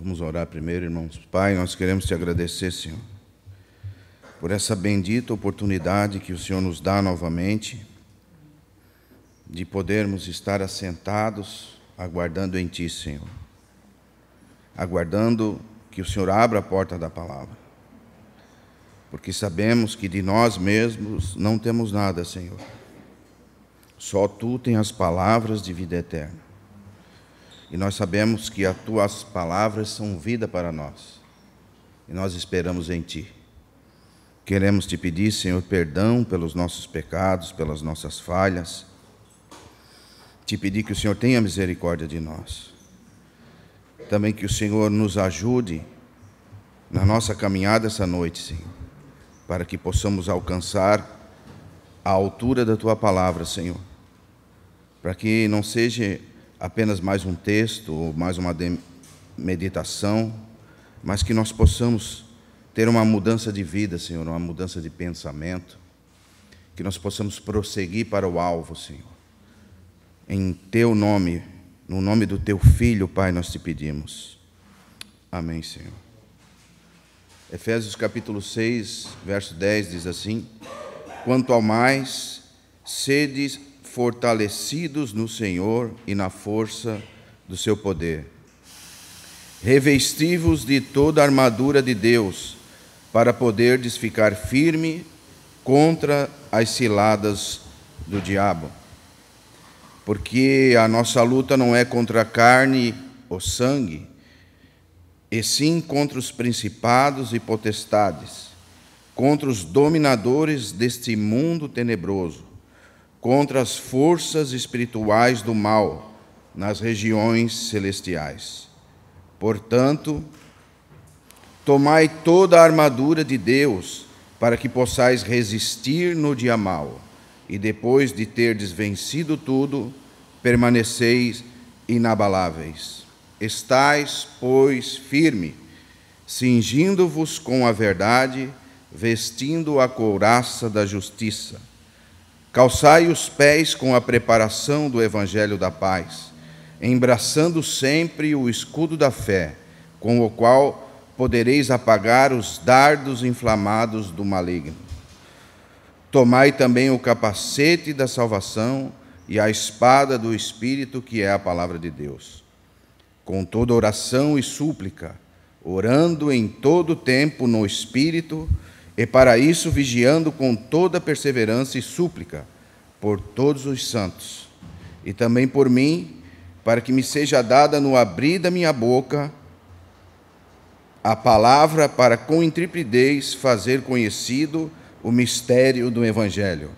Vamos orar primeiro, irmãos. Pai, nós queremos te agradecer, Senhor, por essa bendita oportunidade que o Senhor nos dá novamente de podermos estar assentados, aguardando em Ti, Senhor. Aguardando que o Senhor abra a porta da palavra. Porque sabemos que de nós mesmos não temos nada, Senhor. Só Tu tens as palavras de vida eterna. E nós sabemos que as Tuas palavras são vida para nós. E nós esperamos em Ti. Queremos Te pedir, Senhor, perdão pelos nossos pecados, pelas nossas falhas. Te pedir que o Senhor tenha misericórdia de nós. Também que o Senhor nos ajude na nossa caminhada essa noite, Senhor, para que possamos alcançar a altura da Tua palavra, Senhor. Para que não seja apenas mais um texto ou mais uma meditação, mas que nós possamos ter uma mudança de vida, Senhor, uma mudança de pensamento, que nós possamos prosseguir para o alvo, Senhor. Em Teu nome, no nome do Teu Filho, Pai, nós Te pedimos. Amém, Senhor. Efésios capítulo 6, verso 10 diz assim: quanto ao mais, sede fortalecidos no Senhor e na força do seu poder. Revesti-vos de toda a armadura de Deus, para poderdes ficar firme contra as ciladas do diabo. Porque a nossa luta não é contra a carne ou sangue, e sim contra os principados e potestades, contra os dominadores deste mundo tenebroso, contra as forças espirituais do mal nas regiões celestiais. Portanto, tomai toda a armadura de Deus, para que possais resistir no dia mau, e depois de terdes vencido tudo, permaneceis inabaláveis. Estais, pois, firme, cingindo-vos com a verdade, vestindo a couraça da justiça. Calçai os pés com a preparação do evangelho da paz, embraçando sempre o escudo da fé, com o qual podereis apagar os dardos inflamados do maligno. Tomai também o capacete da salvação e a espada do Espírito, que é a palavra de Deus. Com toda oração e súplica, orando em todo tempo no Espírito, e para isso vigiando com toda perseverança e súplica por todos os santos, e também por mim, para que me seja dada no abrir da minha boca a palavra, para com intrepidez fazer conhecido o mistério do Evangelho,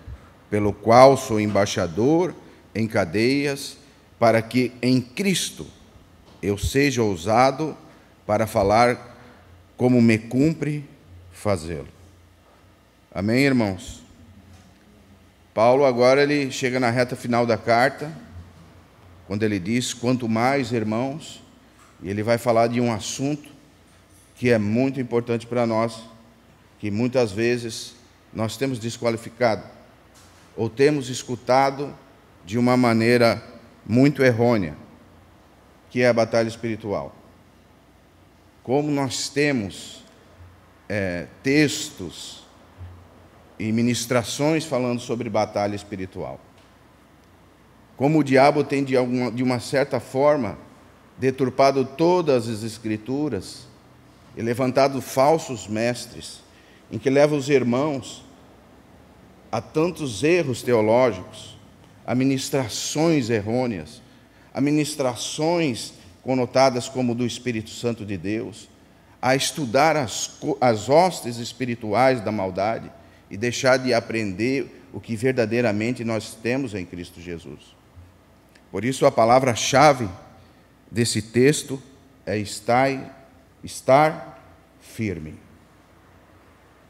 pelo qual sou embaixador em cadeias, para que em Cristo eu seja ousado para falar como me cumpre fazê-lo. Amém, irmãos? Paulo agora ele chega na reta final da carta, quando ele diz, quanto mais, irmãos, e ele vai falar de um assunto que é muito importante para nós, que muitas vezes nós temos desqualificado, ou temos escutado de uma maneira muito errônea, que é a batalha espiritual. Como nós temos textos e ministrações falando sobre batalha espiritual. Como o diabo tem, de uma certa forma, deturpado todas as Escrituras e levantado falsos mestres, em que leva os irmãos a tantos erros teológicos, a ministrações errôneas, a ministrações conotadas como do Espírito Santo de Deus, a estudar as hostes espirituais da maldade e deixar de aprender o que verdadeiramente nós temos em Cristo Jesus. Por isso, a palavra-chave desse texto é estar firme.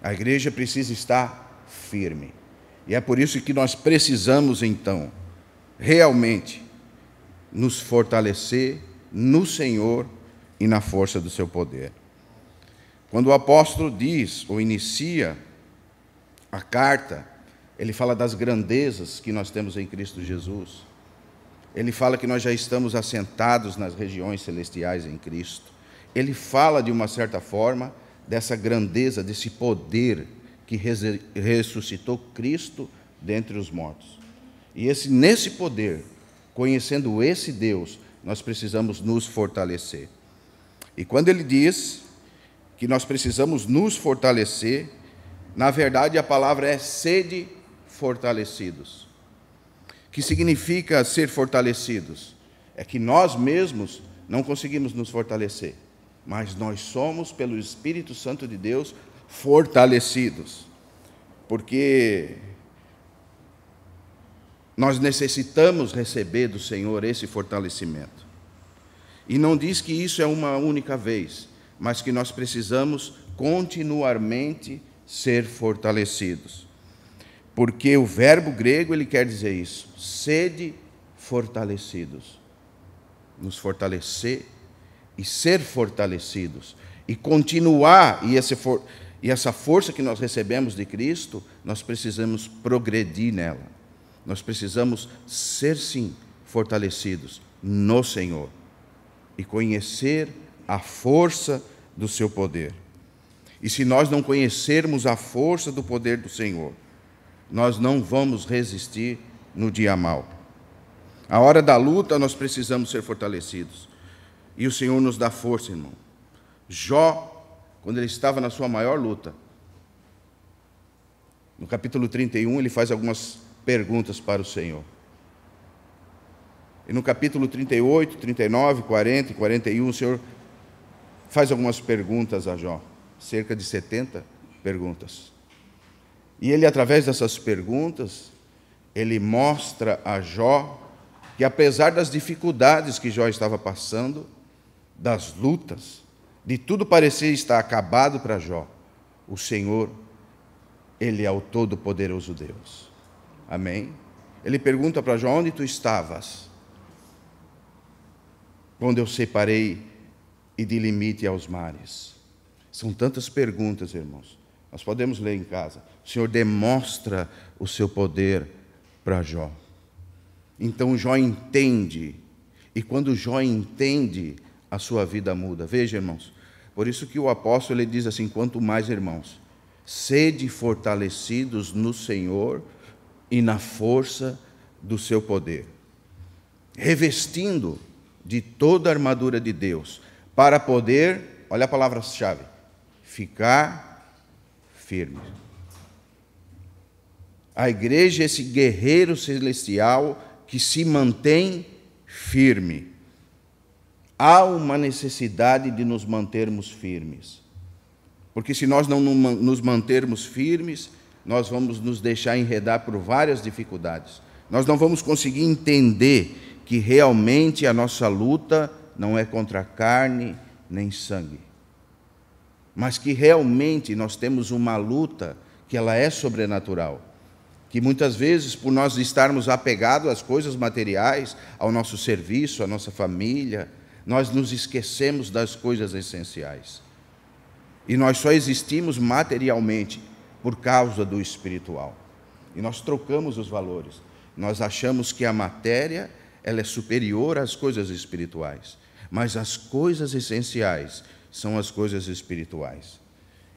A igreja precisa estar firme. E é por isso que nós precisamos, então, realmente nos fortalecer no Senhor e na força do seu poder. Quando o apóstolo diz, ou inicia a carta, ele fala das grandezas que nós temos em Cristo Jesus. Ele fala que nós já estamos assentados nas regiões celestiais em Cristo. ele fala de uma certa forma dessa grandeza, desse poder que ressuscitou Cristo dentre os mortos. E nesse poder, conhecendo esse Deus, nós precisamos nos fortalecer. E quando ele diz que nós precisamos nos fortalecer, na verdade a palavra é sede fortalecidos. Que significa ser fortalecidos? É que nós mesmos não conseguimos nos fortalecer, mas nós somos, pelo Espírito Santo de Deus, fortalecidos. Porque nós necessitamos receber do Senhor esse fortalecimento. E não diz que isso é uma única vez, mas que nós precisamos continuamente ser fortalecidos. Porque o verbo grego, ele quer dizer isso, sede fortalecidos. Nos fortalecer e ser fortalecidos. E continuar, e essa força que nós recebemos de Cristo, nós precisamos progredir nela. Nós precisamos ser, sim, fortalecidos no Senhor e conhecer a força do seu poder. E se nós não conhecermos a força do poder do Senhor, nós não vamos resistir no dia mau. A hora da luta, nós precisamos ser fortalecidos. E o Senhor nos dá força, irmão. Jó, quando ele estava na sua maior luta, no capítulo 31, ele faz algumas perguntas para o Senhor. E no capítulo 38, 39, 40 e 41, o Senhor faz algumas perguntas a Jó, cerca de 70 perguntas. E ele, através dessas perguntas, ele mostra a Jó que, apesar das dificuldades que Jó estava passando, das lutas, de tudo parecer estar acabado para Jó, o Senhor, ele é o Todo-Poderoso Deus. Amém? Ele pergunta para Jó: onde tu estavas quando eu separei e de limite aos mares? São tantas perguntas, irmãos. Nós podemos ler em casa. O Senhor demonstra o seu poder para Jó. Então Jó entende. E quando Jó entende, a sua vida muda. Veja, irmãos. Por isso que o apóstolo ele diz assim: quanto mais, irmãos, sede fortalecidos no Senhor e na força do seu poder, revestindo de toda a armadura de Deus, para poder, olha a palavra-chave, ficar firme. A igreja é esse guerreiro celestial que se mantém firme. Há uma necessidade de nos mantermos firmes. Porque se nós não nos mantermos firmes, nós vamos nos deixar enredar por várias dificuldades. Nós não vamos conseguir entender que realmente a nossa luta não é contra carne nem sangue, mas que realmente nós temos uma luta que ela é sobrenatural, que muitas vezes, por nós estarmos apegados às coisas materiais, ao nosso serviço, à nossa família, nós nos esquecemos das coisas essenciais. E nós só existimos materialmente por causa do espiritual. E nós trocamos os valores. Nós achamos que a matéria ela é superior às coisas espirituais. Mas as coisas essenciais são as coisas espirituais.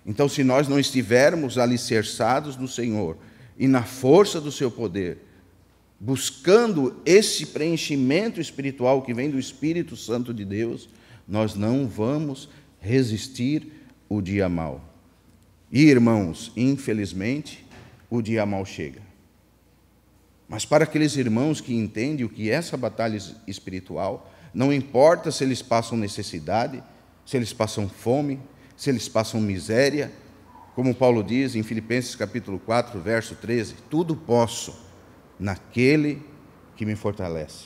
Então, se nós não estivermos alicerçados no Senhor e na força do seu poder, buscando esse preenchimento espiritual que vem do Espírito Santo de Deus, nós não vamos resistir o dia mau. E, irmãos, infelizmente, o dia mau chega. Mas para aqueles irmãos que entendem o que é essa batalha espiritual, não importa se eles passam necessidade, se eles passam fome, se eles passam miséria, como Paulo diz em Filipenses capítulo 4, verso 13, tudo posso naquele que me fortalece.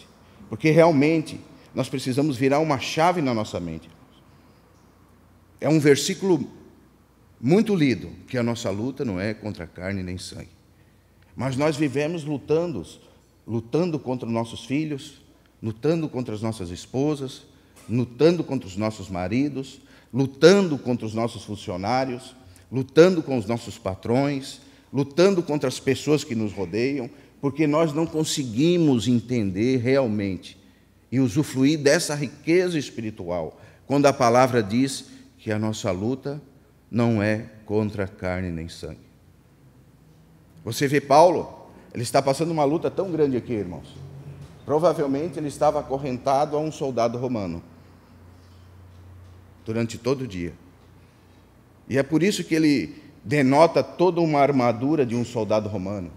Porque realmente nós precisamos virar uma chave na nossa mente. É um versículo muito lido, que a nossa luta não é contra carne nem sangue. Mas nós vivemos lutando contra os nossos filhos, lutando contra as nossas esposas, lutando contra os nossos maridos, lutando contra os nossos funcionários, lutando com os nossos patrões, lutando contra as pessoas que nos rodeiam, porque nós não conseguimos entender realmente e usufruir dessa riqueza espiritual quando a palavra diz que a nossa luta não é contra carne nem sangue. Você vê Paulo, ele está passando uma luta tão grande aqui, irmãos. Provavelmente ele estava acorrentado a um soldado romano durante todo o dia. E é por isso que ele denota toda uma armadura de um soldado romano,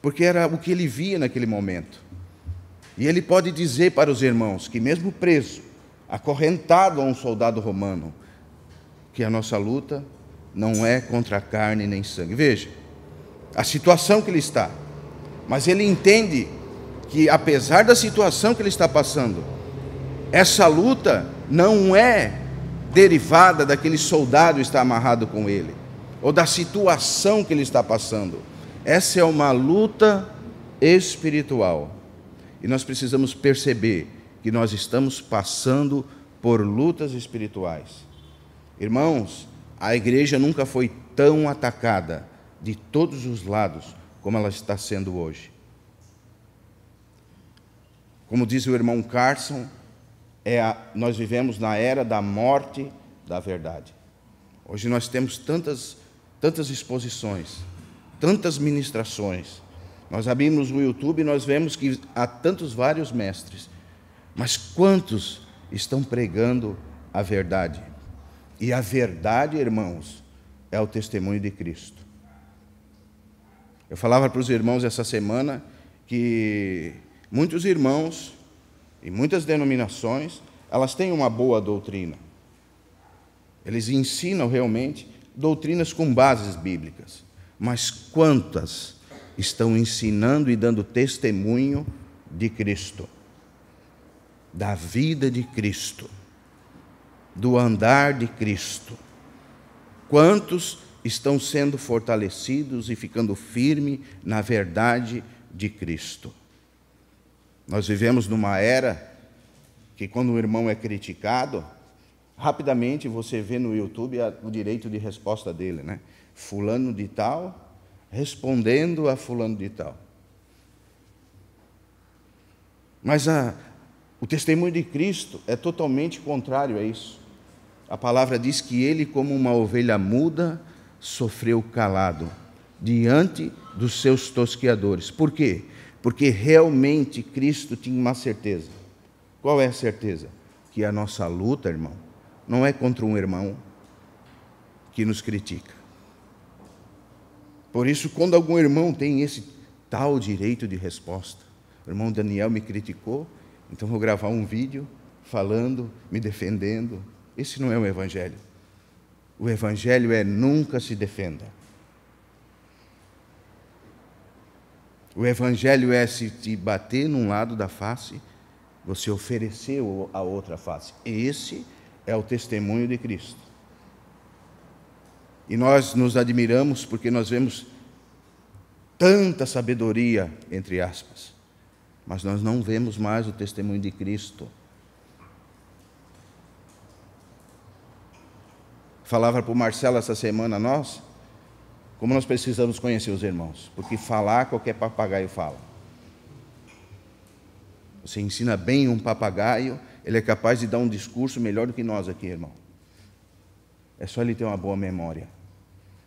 porque era o que ele via naquele momento. E ele pode dizer para os irmãos que, mesmo preso, acorrentado a um soldado romano, que a nossa luta não é contra carne nem sangue. Veja a situação que ele está, mas ele entende que, apesar da situação que ele está passando, essa luta não é derivada daquele soldado estar amarrado com ele, ou da situação que ele está passando. Essa é uma luta espiritual. E nós precisamos perceber que nós estamos passando por lutas espirituais. Irmãos, a igreja nunca foi tão atacada de todos os lados como ela está sendo hoje. Como diz o irmão Carson, nós vivemos na era da morte da verdade. Hoje nós temos tantas exposições, tantas ministrações. Nós abrimos o YouTube e nós vemos que há vários mestres, mas quantos estão pregando a verdade? E a verdade, irmãos, é o testemunho de Cristo. Eu falava para os irmãos essa semana que muitos irmãos e muitas denominações, elas têm uma boa doutrina. Eles ensinam realmente doutrinas com bases bíblicas. Mas quantas estão ensinando e dando testemunho de Cristo, da vida de Cristo, do andar de Cristo? Quantos estão sendo fortalecidos e ficando firmes na verdade de Cristo? Nós vivemos numa era que, quando o irmão é criticado, rapidamente você vê no YouTube o direito de resposta dele, né? Fulano de tal respondendo a fulano de tal. Mas o testemunho de Cristo é totalmente contrário a isso. A palavra diz que ele, como uma ovelha muda, sofreu calado diante dos seus tosqueadores. Por quê? Porque realmente Cristo tinha uma certeza. Qual é a certeza? Que a nossa luta, irmão, não é contra um irmão que nos critica. Por isso, quando algum irmão tem esse tal direito de resposta, o irmão Daniel me criticou, então vou gravar um vídeo falando, me defendendo. Esse não é o Evangelho. O Evangelho é: nunca se defenda. O Evangelho é: se te bater num lado da face, você oferecer a outra face. Esse é o testemunho de Cristo. E nós nos admiramos porque nós vemos tanta sabedoria, entre aspas, mas nós não vemos mais o testemunho de Cristo. Falava para o Marcelo essa semana, como nós precisamos conhecer os irmãos, porque falar qualquer papagaio fala. Você ensina bem um papagaio, ele é capaz de dar um discurso melhor do que nós aqui, irmão. É só ele ter uma boa memória.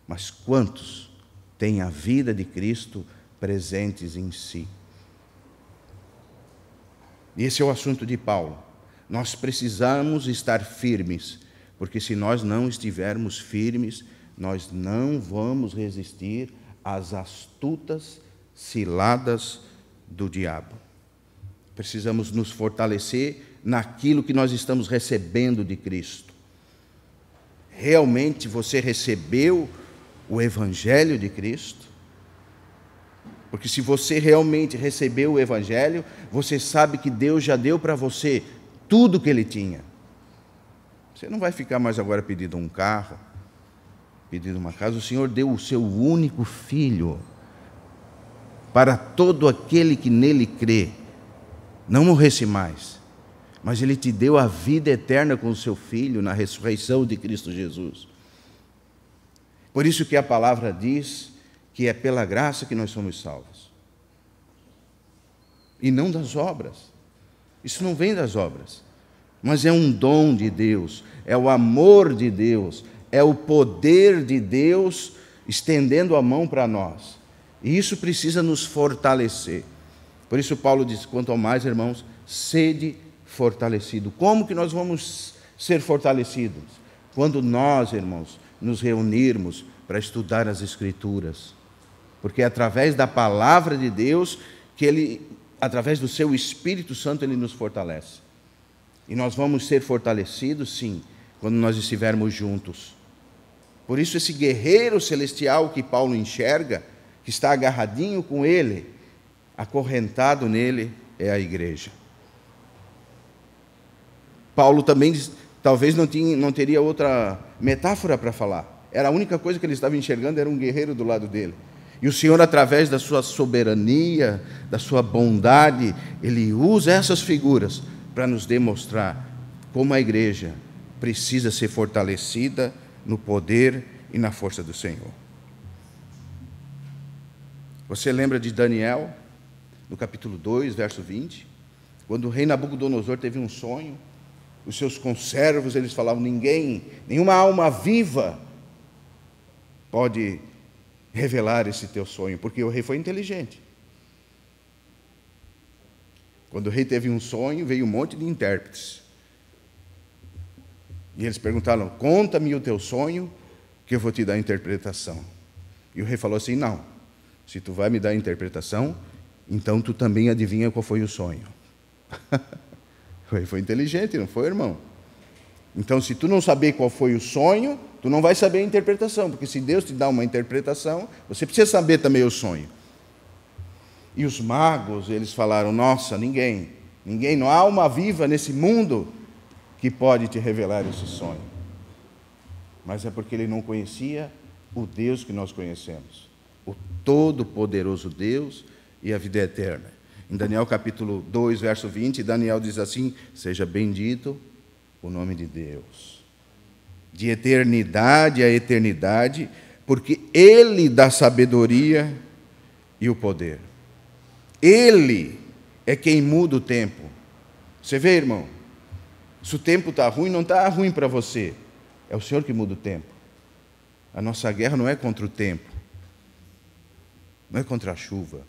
Mas quantos têm a vida de Cristo presentes em si? E esse é o assunto de Paulo. Nós precisamos estar firmes, porque se nós não estivermos firmes, nós não vamos resistir às astutas ciladas do diabo. Precisamos nos fortalecer naquilo que nós estamos recebendo de Cristo. Realmente você recebeu o Evangelho de Cristo? Porque se você realmente recebeu o Evangelho, você sabe que Deus já deu para você tudo que Ele tinha. Você não vai ficar mais agora pedindo um carro, pedindo uma casa. O Senhor deu o seu único Filho para todo aquele que nele crê não morresse mais, mas Ele te deu a vida eterna com o seu Filho na ressurreição de Cristo Jesus. Por isso que a palavra diz que é pela graça que nós somos salvos, e não das obras. Isso não vem das obras. mas é um dom de Deus, é o amor de Deus, é o poder de Deus estendendo a mão para nós. E isso precisa nos fortalecer. Por isso Paulo diz, quanto ao mais, irmãos, sede fortalecido. Como que nós vamos ser fortalecidos? Quando nós, irmãos, nos reunirmos para estudar as Escrituras. Porque é através da palavra de Deus que Ele, através do seu Espírito Santo, Ele nos fortalece. E nós vamos ser fortalecidos, sim, quando nós estivermos juntos. Por isso esse guerreiro celestial que Paulo enxerga, que está agarradinho com ele, acorrentado nele, é a igreja. Paulo também talvez não teria outra metáfora para falar. Era a única coisa que ele estava enxergando, era um guerreiro do lado dele. E o Senhor, através da sua soberania, da sua bondade, Ele usa essas figuras para nos demonstrar como a igreja precisa ser fortalecida no poder e na força do Senhor. Você lembra de Daniel, no capítulo 2, verso 20? Quando o rei Nabucodonosor teve um sonho, os seus conservos, eles falavam, nenhuma alma viva pode revelar esse teu sonho, porque o rei foi inteligente. Quando o rei teve um sonho, veio um monte de intérpretes. E eles perguntaram, conta-me o teu sonho, que eu vou te dar a interpretação. E o rei falou assim, não, se tu vai me dar a interpretação, então tu também adivinha qual foi o sonho. O rei foi inteligente, não foi, irmão? Então, se tu não saber qual foi o sonho, tu não vai saber a interpretação, porque se Deus te dá uma interpretação, você precisa saber também o sonho. E os magos, eles falaram, nossa, ninguém, não há alma viva nesse mundo que pode te revelar esse sonho. Mas é porque ele não conhecia o Deus que nós conhecemos, o todo-poderoso Deus e a vida eterna. Em Daniel capítulo 2, verso 20, Daniel diz assim, seja bendito o nome de Deus, de eternidade a eternidade, porque Ele dá sabedoria e o poder. Ele é quem muda o tempo. Você vê, irmão? Se o tempo está ruim, não está ruim para você. É o Senhor que muda o tempo. A nossa guerra não é contra o tempo, não é contra a chuva.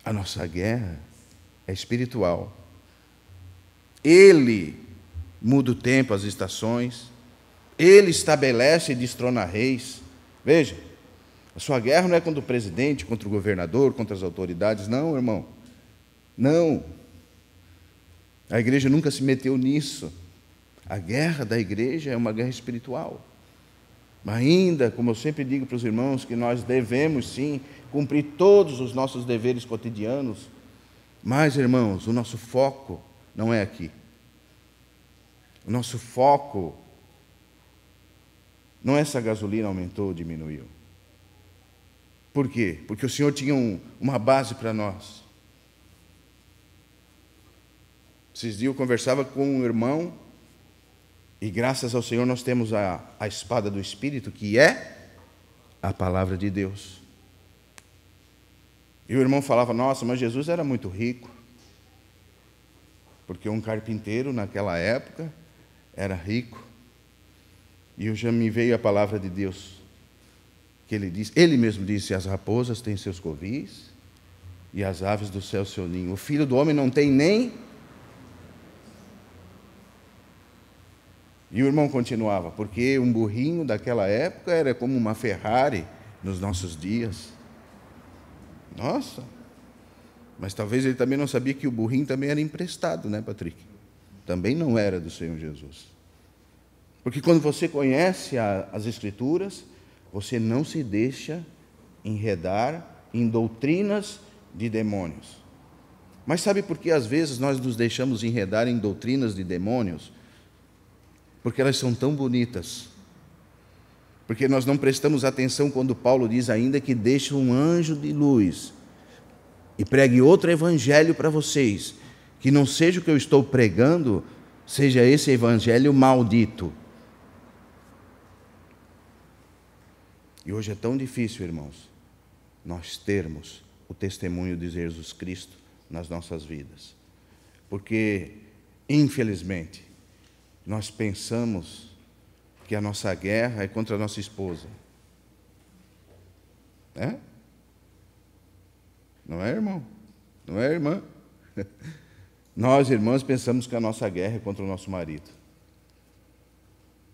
A nossa guerra é espiritual. Ele muda o tempo, as estações. Ele estabelece e destrona reis. Veja, a sua guerra não é contra o presidente, contra o governador, contra as autoridades. Não, irmão. Não. A igreja nunca se meteu nisso. A guerra da igreja é uma guerra espiritual. Mas ainda, como eu sempre digo para os irmãos, que nós devemos sim cumprir todos os nossos deveres cotidianos. Mas, irmãos, o nosso foco não é aqui. O nosso foco não é se a gasolina aumentou ou diminuiu. Por quê? Porque o Senhor tinha uma base para nós. Esses dias eu conversava com um irmão, e graças ao Senhor nós temos a espada do Espírito, que é a palavra de Deus. E o irmão falava, nossa, mas Jesus era muito rico. Porque um carpinteiro naquela época era rico. E eu já me veio a palavra de Deus, que ele mesmo disse, as raposas têm seus covis, e as aves do céu seu ninho. O filho do homem não tem nem... E o irmão continuava, porque um burrinho daquela época era como uma Ferrari nos nossos dias. Nossa! Mas talvez ele também não sabia que o burrinho também era emprestado, né, Patrick? Também não era do Senhor Jesus. Porque quando você conhece as Escrituras, você não se deixa enredar em doutrinas de demônios. Mas sabe por que às vezes nós nos deixamos enredar em doutrinas de demônios? Porque elas são tão bonitas. Porque nós não prestamos atenção quando Paulo diz ainda que deixa um anjo de luz e pregue outro evangelho para vocês, que não seja o que eu estou pregando, seja esse evangelho maldito. E hoje é tão difícil, irmãos, nós termos o testemunho de Jesus Cristo nas nossas vidas. Porque Infelizmente, nós pensamos que a nossa guerra é contra a nossa esposa. Não é, irmão? Não é, irmã? Nós, irmãs, pensamos que a nossa guerra é contra o nosso marido.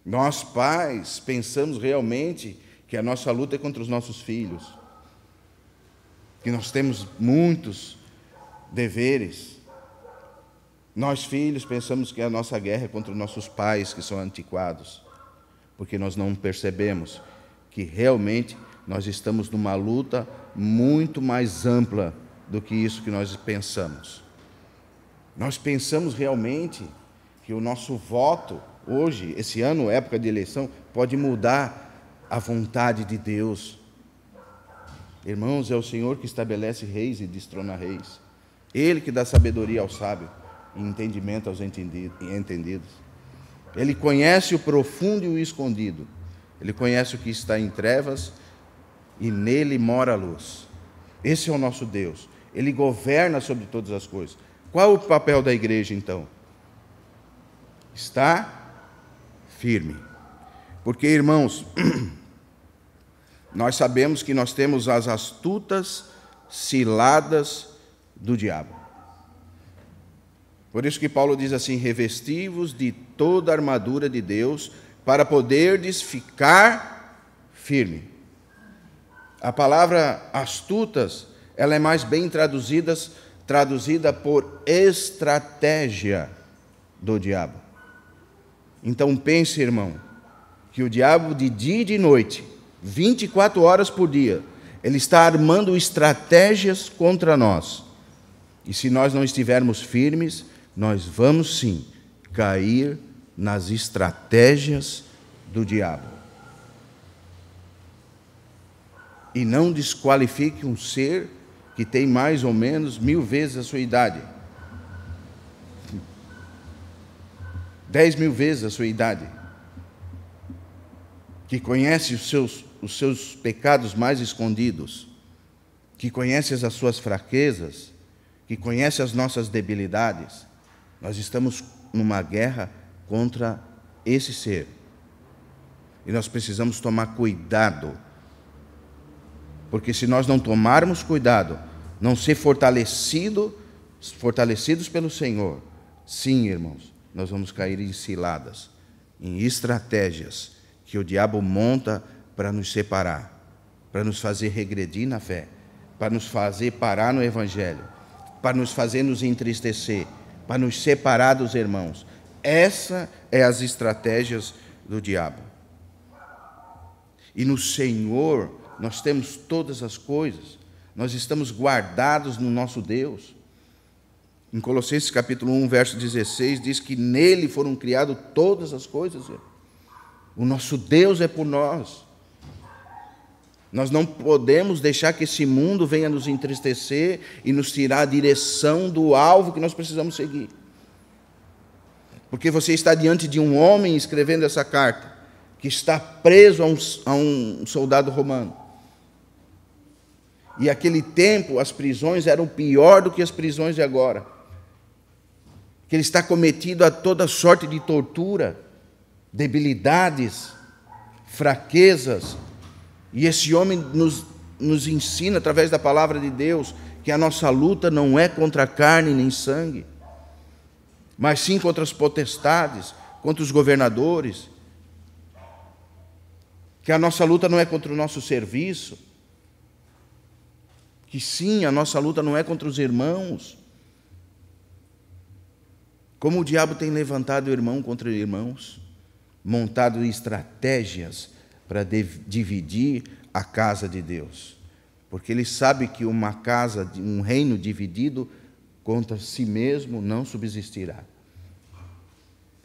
Nós, pais, pensamos realmente que a nossa luta é contra os nossos filhos. Que nós temos muitos deveres. Nós, filhos, pensamos que a nossa guerra é contra os nossos pais, que são antiquados. Porque nós não percebemos que realmente nós estamos numa luta muito mais ampla do que isso que nós pensamos. Nós pensamos realmente que o nosso voto, hoje, esse ano, época de eleição, pode mudar a vontade de Deus. Irmãos, é o Senhor que estabelece reis e destrona reis. Ele que dá sabedoria ao sábio e entendimento aos entendidos. Ele conhece o profundo e o escondido. Ele conhece o que está em trevas e nele mora a luz. Esse é o nosso Deus. Ele governa sobre todas as coisas. Qual o papel da igreja, então? Está firme. Porque, irmãos, nós sabemos que nós temos as astutas ciladas do diabo. Por isso que Paulo diz assim: revesti-vos de toda a armadura de Deus, para poderdes ficar firme. A palavra astutas, ela é mais bem traduzida por estratégia do diabo. Então pense, irmão, que o diabo de dia e de noite, 24 horas por dia, ele está armando estratégias contra nós. E se nós não estivermos firmes, nós vamos sim cair nas estratégias do diabo. E não desqualifique um ser que tem mais ou menos 1000 vezes a sua idade. 10.000 vezes a sua idade. Que conhece os seus pecados mais escondidos. Que conhece as suas fraquezas. Que conhece as nossas debilidades. Nós estamos numa guerra contra esse ser. E nós precisamos tomar cuidado. Porque se nós não tomarmos cuidado, não ser fortalecidos pelo Senhor, sim, irmãos, nós vamos cair em ciladas, em estratégias que o diabo monta para nos separar, para nos fazer regredir na fé, para nos fazer parar no Evangelho, para nos fazer nos entristecer, para nos separar dos irmãos. Essa é as estratégias do diabo. E no Senhor nós temos todas as coisas, nós estamos guardados no nosso Deus. Em Colossenses capítulo 1, verso 16, diz que nele foram criadas todas as coisas. O nosso Deus é por nós. Nós não podemos deixar que esse mundo venha nos entristecer e nos tirar a direção do alvo que nós precisamos seguir. Porque você está diante de um homem escrevendo essa carta, que está preso a um soldado romano. E naquele tempo as prisões eram pior do que as prisões de agora. Que ele está cometido a toda sorte de tortura, debilidades, fraquezas. E esse homem nos ensina, através da palavra de Deus, que a nossa luta não é contra carne nem sangue, mas sim contra as potestades, contra os governadores. Que a nossa luta não é contra o nosso serviço, que sim, a nossa luta não é contra os irmãos. Como o diabo tem levantado irmão contra irmãos, montado estratégias para dividir a casa de Deus. Porque ele sabe que uma casa, um reino dividido contra si mesmo não subsistirá.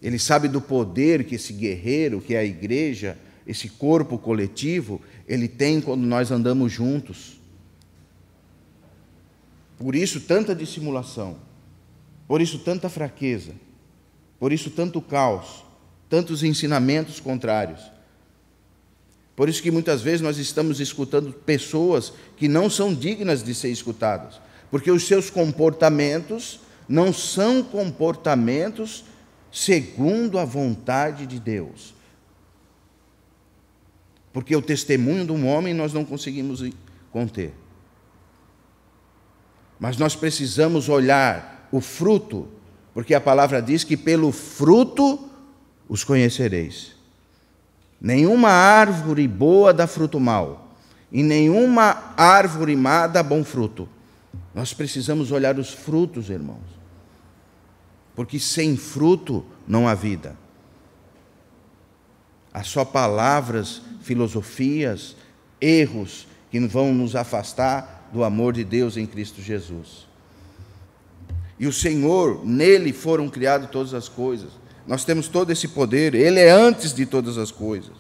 Ele sabe do poder que esse guerreiro, que é a igreja, esse corpo coletivo, ele tem quando nós andamos juntos. Por isso, tanta dissimulação, por isso, tanta fraqueza, por isso, tanto caos, tantos ensinamentos contrários. Por isso que muitas vezes nós estamos escutando pessoas que não são dignas de ser escutadas, porque os seus comportamentos não são comportamentos segundo a vontade de Deus. Porque o testemunho de um homem nós não conseguimos conter. Mas nós precisamos olhar o fruto, porque a palavra diz que pelo fruto os conhecereis. Nenhuma árvore boa dá fruto mau, e nenhuma árvore má dá bom fruto. Nós precisamos olhar os frutos, irmãos, porque sem fruto não há vida. Há só palavras, filosofias, erros que vão nos afastar do amor de Deus em Cristo Jesus. E o Senhor, nele foram criadas todas as coisas. Nós temos todo esse poder, Ele é antes de todas as coisas.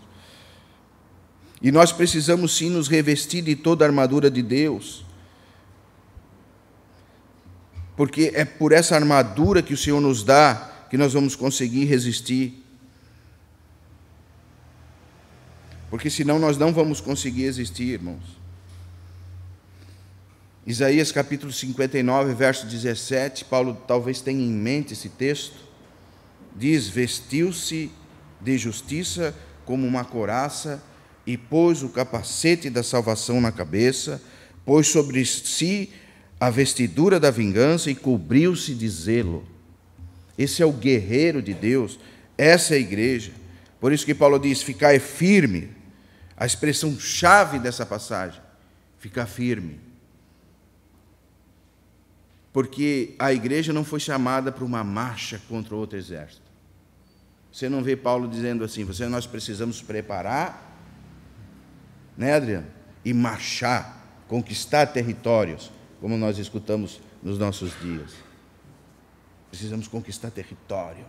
E nós precisamos sim nos revestir de toda a armadura de Deus. Porque é por essa armadura que o Senhor nos dá que nós vamos conseguir resistir. Porque senão nós não vamos conseguir existir, irmãos. Isaías capítulo 59, verso 17, Paulo talvez tenha em mente esse texto, diz: vestiu-se de justiça como uma couraça e pôs o capacete da salvação na cabeça, pôs sobre si a vestidura da vingança e cobriu-se de zelo. Esse é o guerreiro de Deus, essa é a igreja. Por isso que Paulo diz: ficai firme. A expressão chave dessa passagem, ficar firme. Porque a igreja não foi chamada para uma marcha contra outro exército. Você não vê Paulo dizendo assim: nós precisamos preparar, né, Adriano? E marchar, conquistar territórios, como nós escutamos nos nossos dias. Precisamos conquistar território.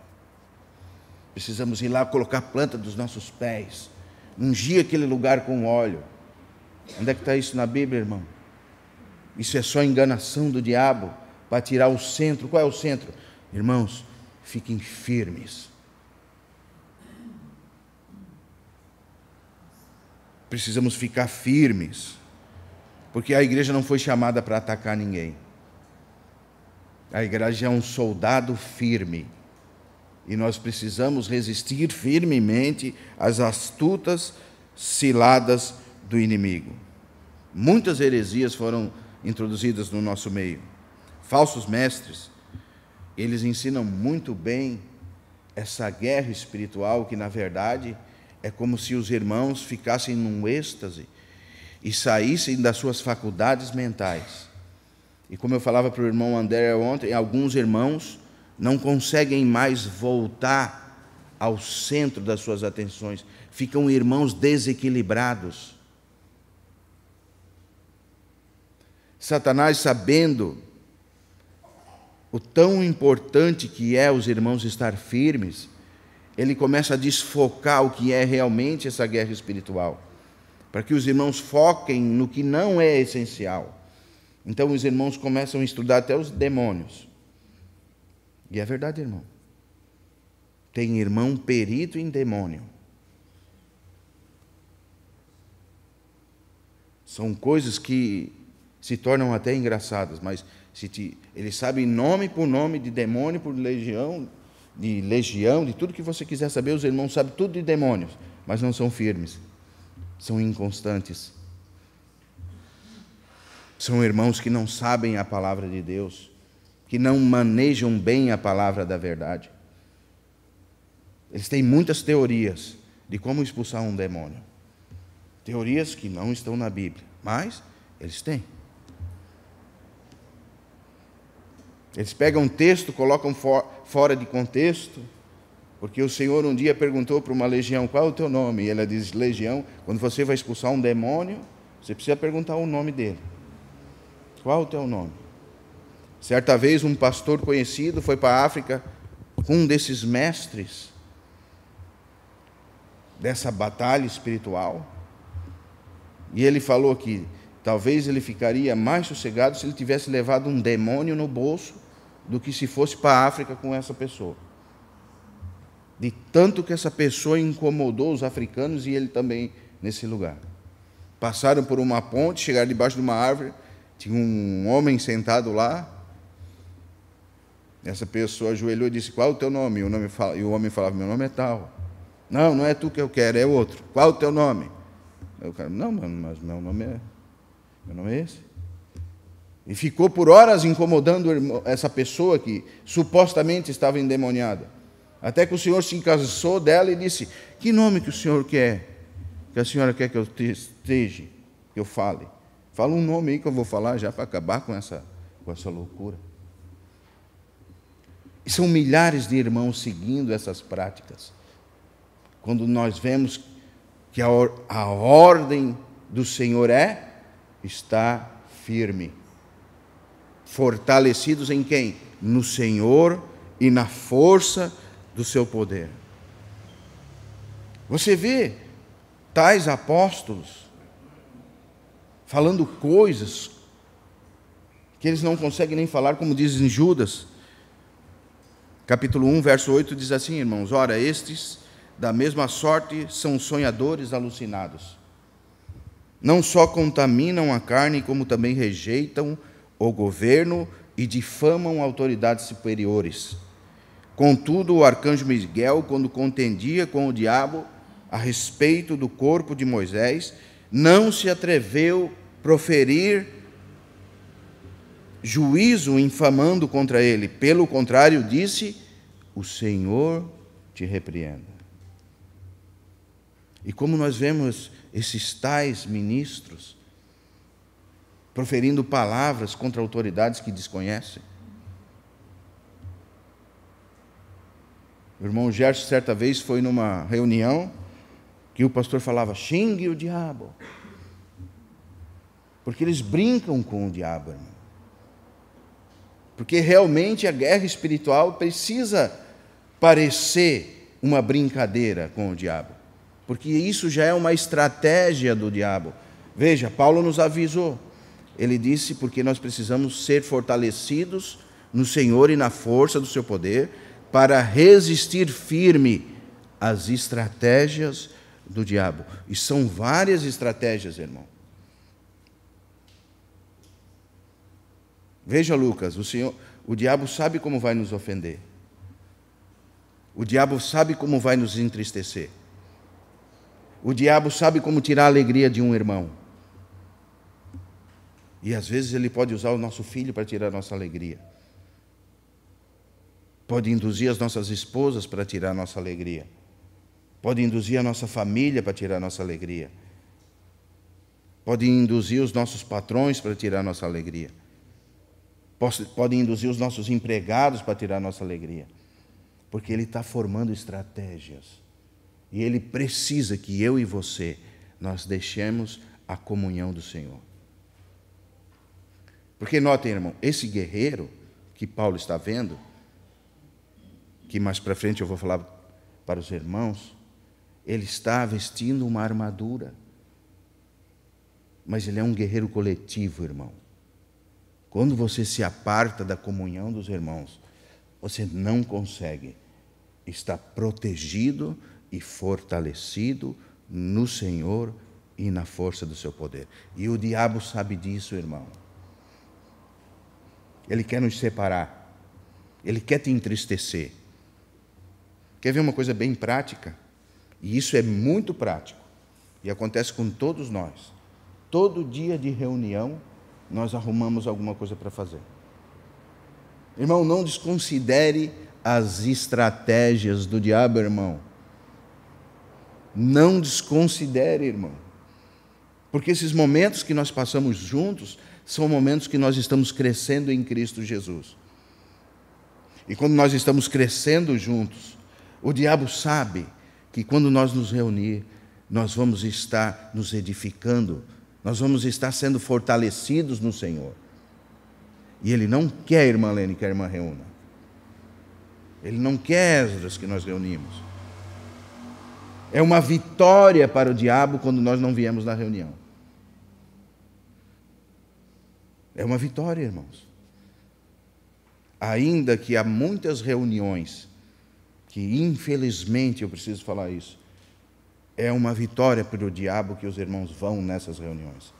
Precisamos ir lá colocar a planta dos nossos pés, ungir aquele lugar com óleo. Onde é que está isso na Bíblia, irmão? Isso é só enganação do diabo para tirar o centro. Qual é o centro? Irmãos, fiquem firmes. Precisamos ficar firmes, porque a igreja não foi chamada para atacar ninguém. A igreja é um soldado firme, e nós precisamos resistir firmemente às astutas ciladas do inimigo. Muitas heresias foram introduzidas no nosso meio. Falsos mestres, eles ensinam muito bem essa guerra espiritual, que na verdade é como se os irmãos ficassem num êxtase e saíssem das suas faculdades mentais. E como eu falava para o irmão André ontem, alguns irmãos não conseguem mais voltar ao centro das suas atenções, ficam irmãos desequilibrados. Satanás, sabendo o tão importante que é os irmãos estar firmes, ele começa a desfocar o que é realmente essa guerra espiritual, para que os irmãos foquem no que não é essencial. Então os irmãos começam a estudar até os demônios. E é verdade, irmão. Tem irmão perito em demônio. São coisas que se tornam até engraçadas, mas ele sabe nome por nome, de demônio por legião, de tudo que você quiser saber. Os irmãos sabem tudo de demônios, mas não são firmes, são inconstantes. São irmãos que não sabem a palavra de Deus, que não manejam bem a palavra da verdade. Eles têm muitas teorias de como expulsar um demônio, teorias que não estão na Bíblia, mas eles têm. Eles pegam um texto, colocam fora de contexto, porque o Senhor um dia perguntou para uma legião: qual é o teu nome? E ela diz: legião. Quando você vai expulsar um demônio, você precisa perguntar o nome dele. Qual é o teu nome? Certa vez um pastor conhecido foi para a África com um desses mestres dessa batalha espiritual, e ele falou que talvez ele ficaria mais sossegado se ele tivesse levado um demônio no bolso do que se fosse para a África com essa pessoa. De tanto que essa pessoa incomodou os africanos e ele também nesse lugar. Passaram por uma ponte, chegaram debaixo de uma árvore, tinha um homem sentado lá, Essa pessoa ajoelhou e disse: qual é o teu nome? E o homem falava: meu nome é tal. Não, não é tu que eu quero, é outro. Qual é o teu nome? Aí o cara: não, mas meu nome é esse. E ficou por horas incomodando essa pessoa que supostamente estava endemoniada. Até que o Senhor se cansou dela e disse: que nome que o Senhor quer? Que a senhora quer que eu esteja, que eu fale? Fala um nome aí que eu vou falar já para acabar com essa loucura. E são milhares de irmãos seguindo essas práticas. Quando nós vemos que a ordem do Senhor está firme. Fortalecidos em quem? No Senhor e na força do seu poder. Você vê tais apóstolos falando coisas que eles não conseguem nem falar, como diz em Judas. Capítulo 1, verso 8, diz assim, irmãos: ora, estes, da mesma sorte, são sonhadores alucinados. Não só contaminam a carne, como também rejeitam o governo e difamam autoridades superiores. Contudo, o arcanjo Miguel, quando contendia com o diabo a respeito do corpo de Moisés, não se atreveu a proferir juízo infamando contra ele. Pelo contrário, disse: o Senhor te repreenda. E como nós vemos esses tais ministros proferindo palavras contra autoridades que desconhecem. O irmão Gerson, certa vez, foi numa reunião que o pastor falava: xingue o diabo. Porque eles brincam com o diabo, irmão. Porque realmente a guerra espiritual precisa parecer uma brincadeira com o diabo. Porque isso já é uma estratégia do diabo. Veja, Paulo nos avisou. Ele disse: porque nós precisamos ser fortalecidos no Senhor e na força do seu poder, para resistir firme às estratégias do diabo. E são várias estratégias, irmão. Veja, Lucas, o diabo sabe como vai nos ofender. O diabo sabe como vai nos entristecer. O diabo sabe como tirar a alegria de um irmão. E às vezes ele pode usar o nosso filho para tirar a nossa alegria. Pode induzir as nossas esposas para tirar a nossa alegria. Pode induzir a nossa família para tirar a nossa alegria. Pode induzir os nossos patrões para tirar a nossa alegria. Pode induzir os nossos empregados para tirar a nossa alegria. Porque ele está formando estratégias. E ele precisa que eu e você, nós deixemos a comunhão do Senhor. Porque notem, irmão, esse guerreiro que Paulo está vendo, que mais para frente eu vou falar para os irmãos, ele está vestindo uma armadura. Mas ele é um guerreiro coletivo, irmão. Quando você se aparta da comunhão dos irmãos, você não consegue estar protegido e fortalecido no Senhor e na força do seu poder. E o diabo sabe disso, irmão. Ele quer nos separar. Ele quer te entristecer. Quer ver uma coisa bem prática? E isso é muito prático. E acontece com todos nós. Todo dia de reunião, nós arrumamos alguma coisa para fazer. Irmão, não desconsidere as estratégias do diabo, irmão. Não desconsidere, irmão. Porque esses momentos que nós passamos juntos são momentos que nós estamos crescendo em Cristo Jesus. E quando nós estamos crescendo juntos, o diabo sabe que quando nós nos reunir, nós vamos estar nos edificando, nós vamos estar sendo fortalecidos no Senhor. E ele não quer, irmã Lene, que a irmã reúna. Ele não quer as que nós reunimos. É uma vitória para o diabo quando nós não viemos na reunião. É uma vitória, irmãos. Ainda que há muitas reuniões, que infelizmente eu preciso falar isso, é uma vitória para o diabo que os irmãos vão nessas reuniões.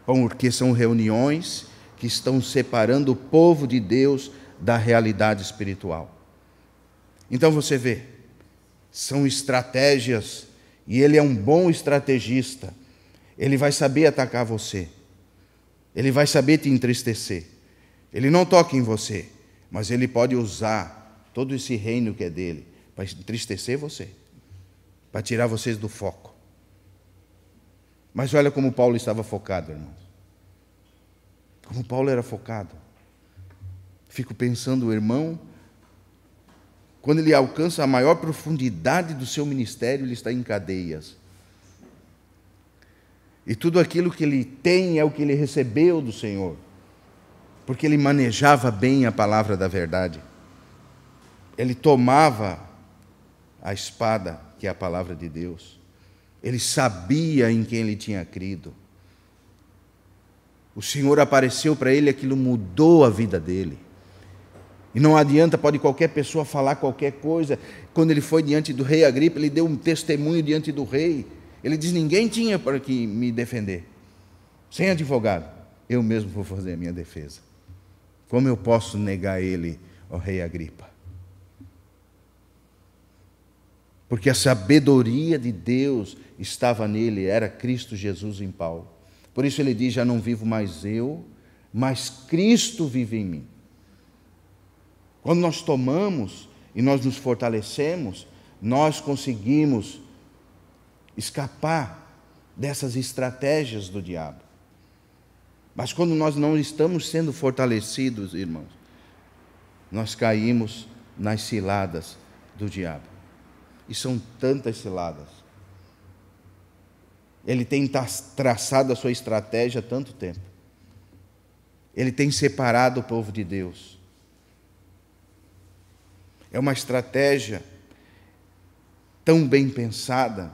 Porque são reuniões que estão separando o povo de Deus da realidade espiritual. Então você vê, são estratégias, e ele é um bom estrategista. Ele vai saber atacar você, ele vai saber te entristecer. Ele não toca em você, mas ele pode usar todo esse reino que é dele para entristecer você, para tirar vocês do foco. Mas olha como Paulo estava focado, irmãos. Como Paulo era focado. Fico pensando, o irmão, quando ele alcança a maior profundidade do seu ministério, ele está em cadeias. E tudo aquilo que ele tem é o que ele recebeu do Senhor, porque ele manejava bem a palavra da verdade. Ele tomava a espada, que é a palavra de Deus. Ele sabia em quem ele tinha crido. O Senhor apareceu para ele, aquilo mudou a vida dele. E não adianta, pode qualquer pessoa falar qualquer coisa. Quando ele foi diante do rei Agripa, ele deu um testemunho diante do rei. Ele diz, ninguém tinha para que me defender. Sem advogado, eu mesmo vou fazer a minha defesa. Como eu posso negar ele, ó rei Agripa? Porque a sabedoria de Deus estava nele, era Cristo Jesus em Paulo. Por isso ele diz, já não vivo mais eu, mas Cristo vive em mim. Quando nós tomamos e nós nos fortalecemos, nós conseguimos escapar dessas estratégias do diabo. Mas quando nós não estamos sendo fortalecidos, irmãos, nós caímos nas ciladas do diabo. E são tantas ciladas. Ele tem traçado a sua estratégia há tanto tempo. Ele tem separado o povo de Deus. É uma estratégia tão bem pensada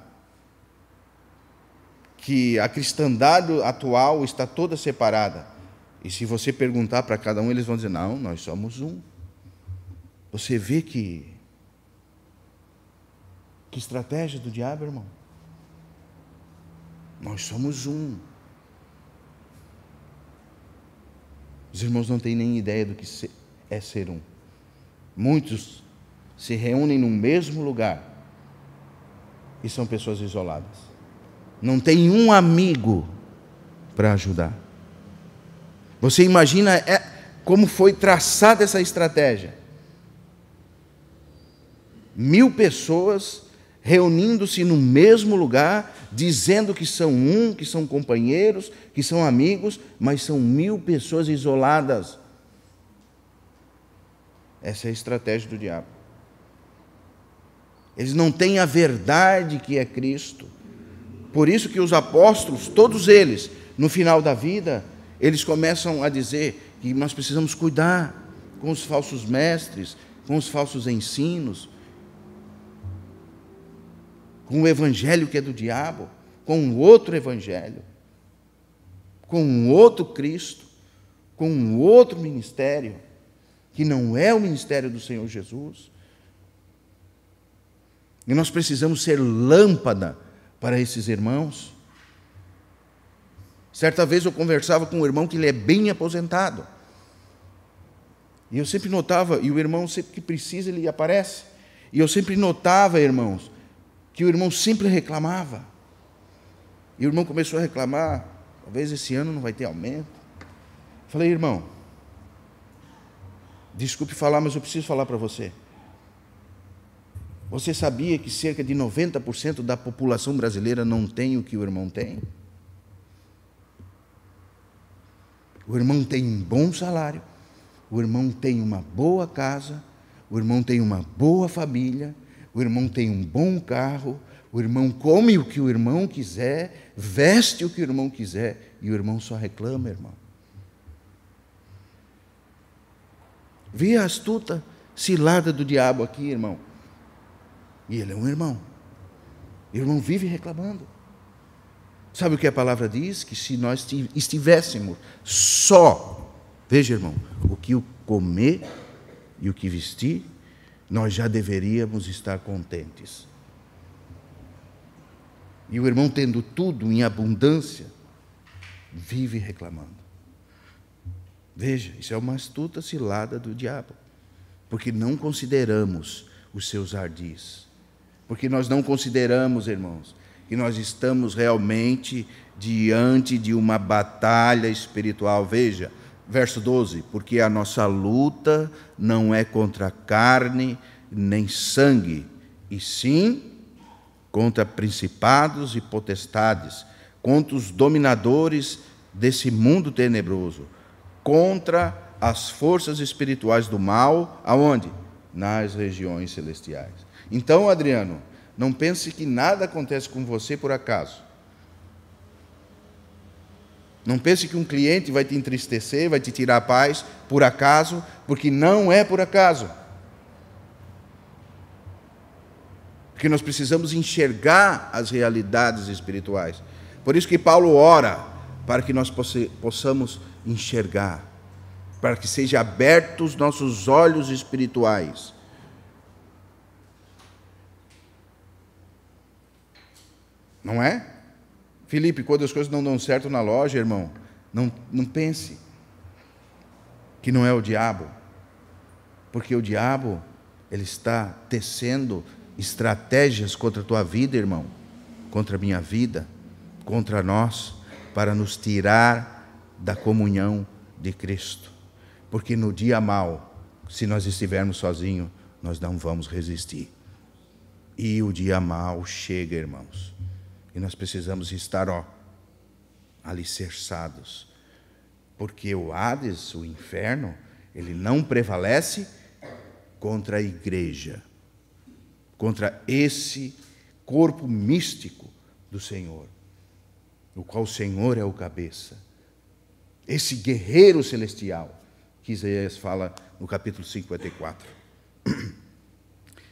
que a cristandade atual está toda separada. E se você perguntar para cada um, eles vão dizer, não, nós somos um. Você vê que estratégia do diabo, irmão? Nós somos um. Os irmãos não têm nem ideia do que é ser um. Muitos se reúnem no mesmo lugar e são pessoas isoladas. Não tem um amigo para ajudar. Você imagina como foi traçada essa estratégia? 1000 pessoas reunindo-se no mesmo lugar, dizendo que são um, que são companheiros, que são amigos, mas são 1000 pessoas isoladas. Essa é a estratégia do diabo. Eles não têm a verdade que é Cristo. Por isso que os apóstolos, todos eles, no final da vida, eles começam a dizer que nós precisamos cuidar com os falsos mestres, com os falsos ensinos, com o evangelho que é do diabo, com um outro evangelho, com um outro Cristo, com um outro ministério, que não é o ministério do Senhor Jesus. E nós precisamos ser lâmpada para esses irmãos. Certa vez eu conversava com um irmão que ele é bem aposentado. E eu sempre notava, e o irmão sempre que precisa ele aparece. E eu sempre notava, irmãos, que o irmão sempre reclamava. E o irmão começou a reclamar, talvez esse ano não vai ter aumento. Falei, irmão, desculpe falar, mas eu preciso falar para você. Você sabia que cerca de 90% da população brasileira não tem o que o irmão tem? O irmão tem um bom salário, o irmão tem uma boa casa, o irmão tem uma boa família, o irmão tem um bom carro, o irmão come o que o irmão quiser, veste o que o irmão quiser, e o irmão só reclama, irmão. Vê a astuta cilada do diabo aqui, irmão. E ele é um irmão. O irmão vive reclamando. Sabe o que a palavra diz? Que se nós estivéssemos só, veja, irmão, o que comer e o que vestir, nós já deveríamos estar contentes. E o irmão, tendo tudo em abundância, vive reclamando. Veja, isso é uma astuta cilada do diabo, porque não consideramos os seus ardis, porque nós não consideramos, irmãos, que nós estamos realmente diante de uma batalha espiritual. Veja, verso 12: porque a nossa luta não é contra carne nem sangue, e sim contra principados e potestades, contra os dominadores desse mundo tenebroso, contra as forças espirituais do mal, aonde? Nas regiões celestiais. Então, Adriano, não pense que nada acontece com você por acaso. Não pense que um cliente vai te entristecer, vai te tirar a paz por acaso, porque não é por acaso. Porque nós precisamos enxergar as realidades espirituais. Por isso que Paulo ora, para que nós possamos enxergar, para que sejam abertos nossos olhos espirituais. Não é? Felipe, quando as coisas não dão certo na loja, irmão, não pense que não é o diabo. Porque o diabo, ele está tecendo estratégias contra a tua vida, irmão, contra a minha vida, contra nós, para nos tirar da comunhão de Cristo. Porque no dia mau, se nós estivermos sozinhos, nós não vamos resistir. E o dia mau chega, irmãos. E nós precisamos estar, alicerçados. Porque o Hades, o inferno, ele não prevalece contra a igreja, contra esse corpo místico do Senhor, no qual o Senhor é o cabeça. Esse guerreiro celestial, que Isaías fala no capítulo 54.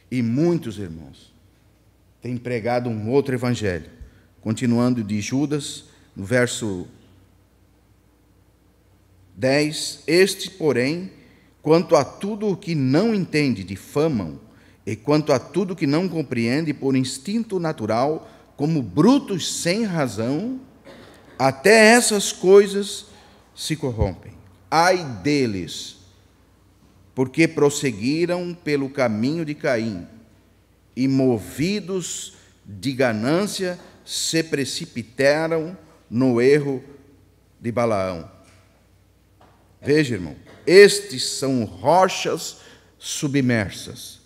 E muitos irmãos têm pregado um outro evangelho. Continuando de Judas, no verso 10, este, porém, quanto a tudo o que não entende, difamam, e quanto a tudo o que não compreende, por instinto natural, como brutos sem razão, até essas coisas se corrompem. Ai deles, porque prosseguiram pelo caminho de Caim, e movidos de ganância, se precipitaram no erro de Balaão. Veja, irmão, estes são rochas submersas.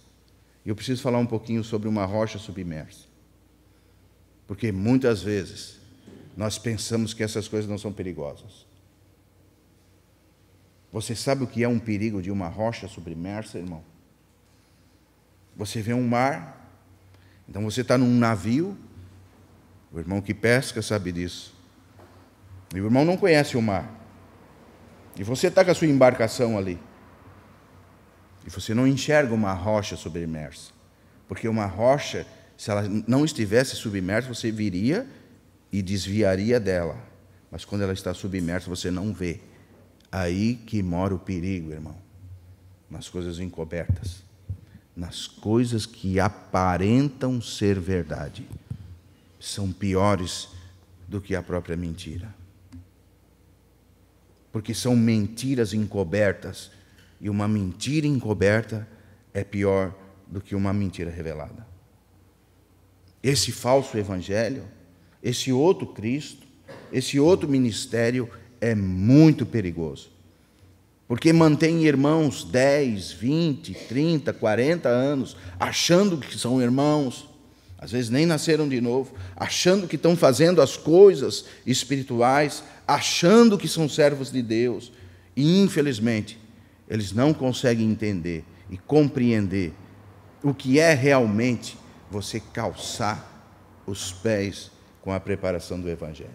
Eu preciso falar um pouquinho sobre uma rocha submersa. Porque muitas vezes nós pensamos que essas coisas não são perigosas. Você sabe o que é um perigo de uma rocha submersa, irmão? Você vê um mar, então você está num navio. O irmão que pesca sabe disso. E o irmão não conhece o mar. E você está com a sua embarcação ali. E você não enxerga uma rocha submersa. Porque uma rocha, se ela não estivesse submersa, você viria e desviaria dela. Mas quando ela está submersa, você não vê. Aí que mora o perigo, irmão. Nas coisas encobertas. Nas coisas que aparentam ser verdade. São piores do que a própria mentira. Porque são mentiras encobertas, e uma mentira encoberta é pior do que uma mentira revelada. Esse falso evangelho, esse outro Cristo, esse outro ministério é muito perigoso. Porque mantém irmãos 10, 20, 30, 40 anos, achando que são irmãos, às vezes nem nasceram de novo, achando que estão fazendo as coisas espirituais, achando que são servos de Deus. E, infelizmente, eles não conseguem entender e compreender o que é realmente você calçar os pés com a preparação do Evangelho.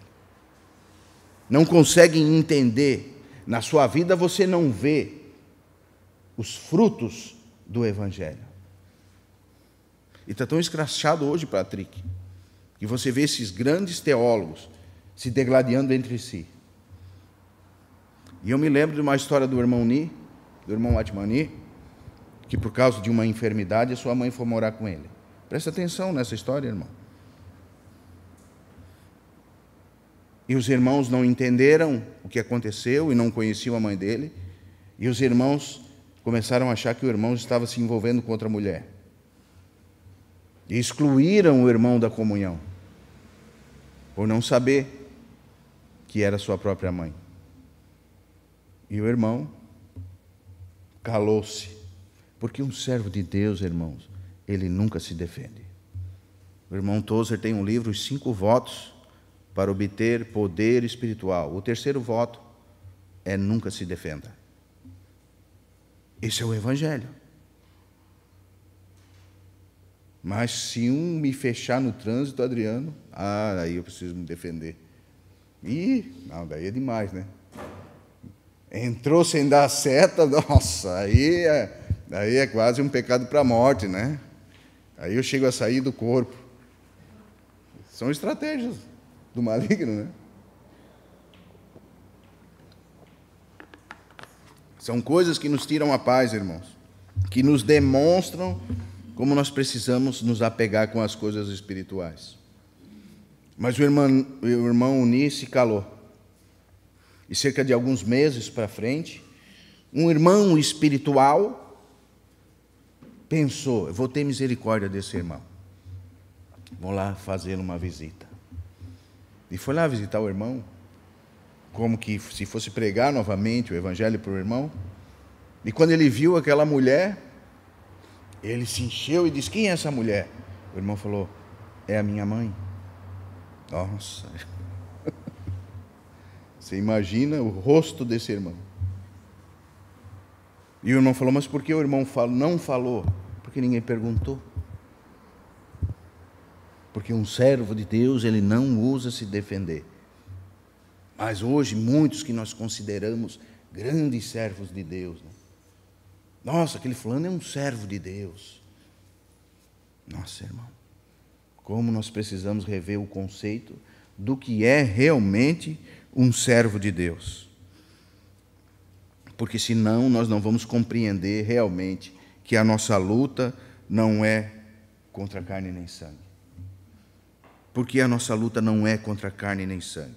Não conseguem entender. Na sua vida você não vê os frutos do Evangelho. E está tão escrachado hoje, Patrick, que você vê esses grandes teólogos se degladiando entre si. E eu me lembro de uma história do irmão Ni, do irmão Atmani, que por causa de uma enfermidade, a sua mãe foi morar com ele. Presta atenção nessa história, irmão. E os irmãos não entenderam o que aconteceu e não conheciam a mãe dele. E os irmãos começaram a achar que o irmão estava se envolvendo com outra mulher. E excluíram o irmão da comunhão, por não saber que era sua própria mãe. E o irmão calou-se, porque um servo de Deus, irmãos, ele nunca se defende. O irmão Tozer tem um livro, Os 5 Votos para Obter Poder Espiritual. O terceiro voto é: nunca se defenda. Esse é o Evangelho. Mas se um me fechar no trânsito, Adriano, aí eu preciso me defender. Não, daí é demais, né? Entrou sem dar seta, nossa, aí é quase um pecado para a morte, né? Aí eu chego a sair do corpo. São estratégias do maligno, né? São coisas que nos tiram a paz, irmãos, que nos demonstram como nós precisamos nos apegar com as coisas espirituais. Mas o irmão Uni se calou. E cerca de alguns meses para frente, um irmão espiritual pensou: eu vou ter misericórdia desse irmão, vou lá fazer uma visita. E foi lá visitar o irmão, como que se fosse pregar novamente o evangelho para o irmão. E quando ele viu aquela mulher, ele se encheu e disse: quem é essa mulher? O irmão falou: é a minha mãe. Nossa, você imagina o rosto desse irmão. E o irmão falou: mas por que o irmão não falou? Porque ninguém perguntou. Porque um servo de Deus, ele não usa se defender. Mas hoje, muitos que nós consideramos grandes servos de Deus, né? Nossa, aquele fulano é um servo de Deus. Nossa, irmão, como nós precisamos rever o conceito do que é realmente um servo de Deus. Porque senão nós não vamos compreender realmente que a nossa luta não é contra carne nem sangue. Porque a nossa luta não é contra carne nem sangue,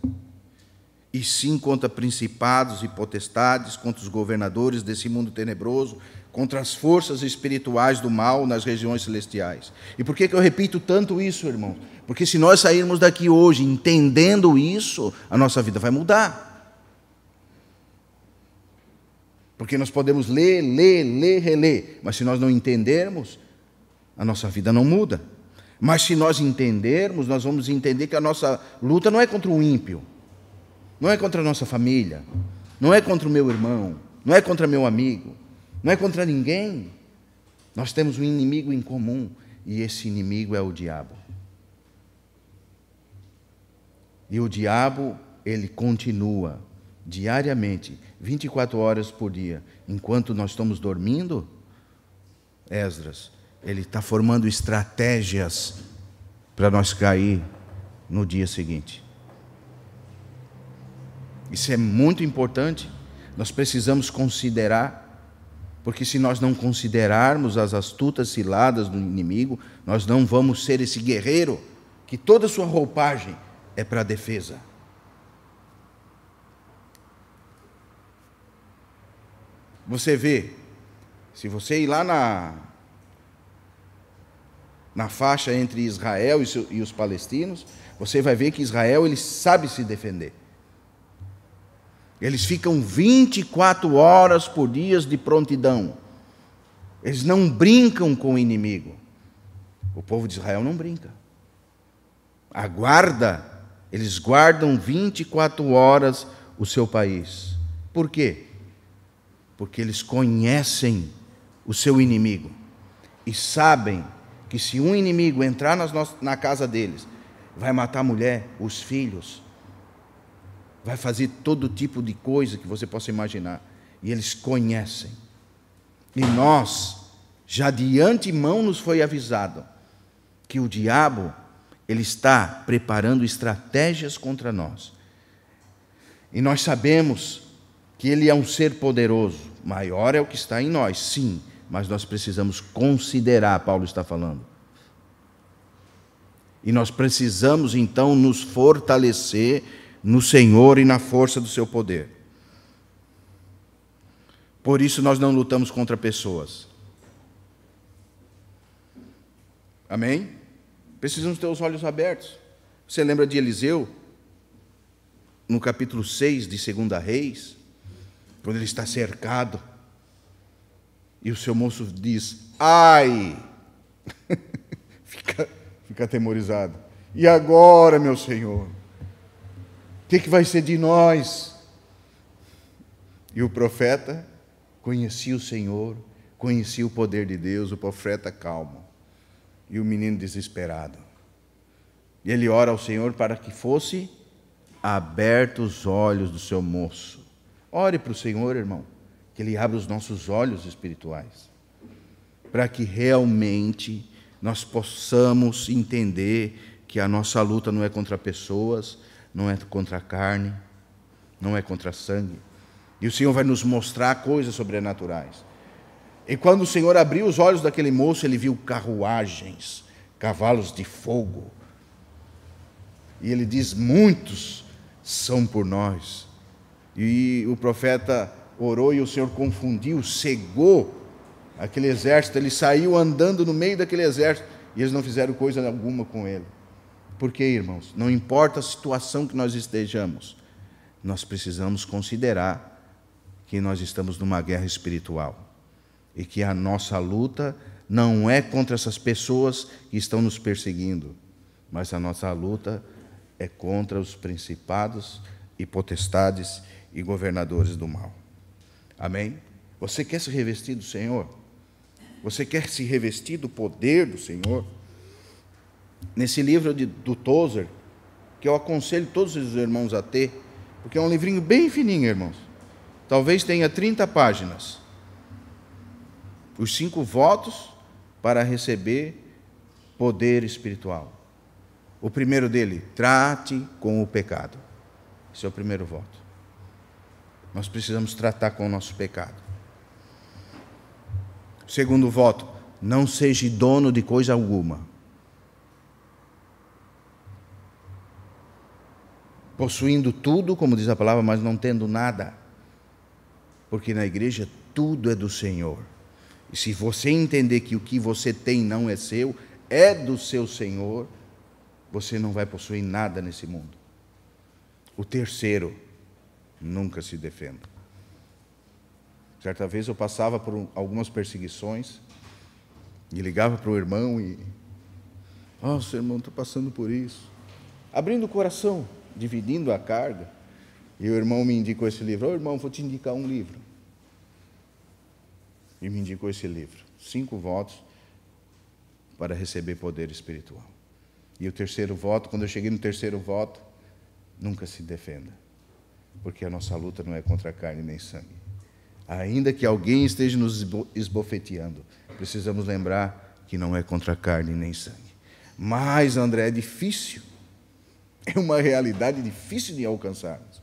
e sim contra principados e potestades, contra os governadores desse mundo tenebroso, contra as forças espirituais do mal nas regiões celestiais. E por que eu repito tanto isso, irmão? Porque se nós sairmos daqui hoje entendendo isso, a nossa vida vai mudar. Porque nós podemos ler, reler, mas se nós não entendermos, a nossa vida não muda. Mas se nós entendermos, nós vamos entender que a nossa luta não é contra o ímpio, não é contra a nossa família, não é contra o meu irmão, não é contra meu amigo, não é contra ninguém. Nós temos um inimigo em comum, e esse inimigo é o diabo. E o diabo, ele continua diariamente, 24 horas por dia, enquanto nós estamos dormindo, Esdras, ele está formando estratégias para nós cair no dia seguinte. Isso é muito importante, nós precisamos considerar, porque se nós não considerarmos as astutas ciladas do inimigo, nós não vamos ser esse guerreiro que toda a sua roupagem é para a defesa. Você vê, se você ir lá na faixa entre Israel e os palestinos, você vai ver que Israel, ele sabe se defender. Eles ficam 24 horas por dia de prontidão. Eles não brincam com o inimigo. O povo de Israel não brinca. Eles guardam 24 horas o seu país. Por quê? Porque eles conhecem o seu inimigo e sabem que se um inimigo entrar na casa deles, vai matar a mulher, os filhos, vai fazer todo tipo de coisa que você possa imaginar. E eles conhecem. E nós, já de antemão nos foi avisado que o diabo, ele está preparando estratégias contra nós. E nós sabemos que ele é um ser poderoso. Maior é o que está em nós, sim. Mas nós precisamos considerar, Paulo está falando. E nós precisamos, então, nos fortalecer no Senhor e na força do seu poder. Por isso nós não lutamos contra pessoas. Amém? Precisamos ter os olhos abertos. Você lembra de Eliseu? No capítulo 6 de 2 Reis, quando ele está cercado, e o seu moço diz, ai! fica atemorizado. E agora, meu Senhor? O que vai ser de nós? E o profeta conhecia o Senhor, conhecia o poder de Deus, o profeta calmo. E o menino desesperado. E ele ora ao Senhor para que fosse abertos os olhos do seu moço. Ore para o Senhor, irmão, que Ele abra os nossos olhos espirituais, para que realmente nós possamos entender que a nossa luta não é contra pessoas, não é contra a carne, não é contra sangue. E o Senhor vai nos mostrar coisas sobrenaturais. E quando o Senhor abriu os olhos daquele moço, ele viu carruagens, cavalos de fogo. E ele diz, muitos são por nós. E o profeta orou e o Senhor confundiu, cegou aquele exército. Ele saiu andando no meio daquele exército e eles não fizeram coisa alguma com ele. Por quê, irmãos? Não importa a situação que nós estejamos, nós precisamos considerar que nós estamos numa guerra espiritual e que a nossa luta não é contra essas pessoas que estão nos perseguindo, mas a nossa luta é contra os principados e potestades e governadores do mal. Amém? Você quer se revestir do Senhor? Você quer se revestir do poder do Senhor? Nesse livro do Tozer, que eu aconselho todos os irmãos a ter, porque é um livrinho bem fininho, irmãos. Talvez tenha 30 páginas. Os 5 votos para receber poder espiritual. O primeiro dele, trate com o pecado. Esse é o primeiro voto. Nós precisamos tratar com o nosso pecado. O segundo voto, não seja dono de coisa alguma. Possuindo tudo, como diz a palavra, mas não tendo nada. Porque na igreja tudo é do Senhor. E se você entender que o que você tem não é seu, é do seu Senhor, você não vai possuir nada nesse mundo. O terceiro, nunca se defenda. Certa vez eu passava por algumas perseguições e ligava para o irmão e... Nossa, irmão, estou passando por isso. Abrindo o coração, dividindo a carga. E o irmão me indicou esse livro. Irmão, vou te indicar um livro. E me indicou esse livro. 5 votos para receber poder espiritual. E o terceiro voto, quando eu cheguei no terceiro voto, nunca se defenda. Porque a nossa luta não é contra carne nem sangue. Ainda que alguém esteja nos esbofeteando, precisamos lembrar que não é contra carne nem sangue. Mas, André, é difícil. É uma realidade difícil de alcançarmos.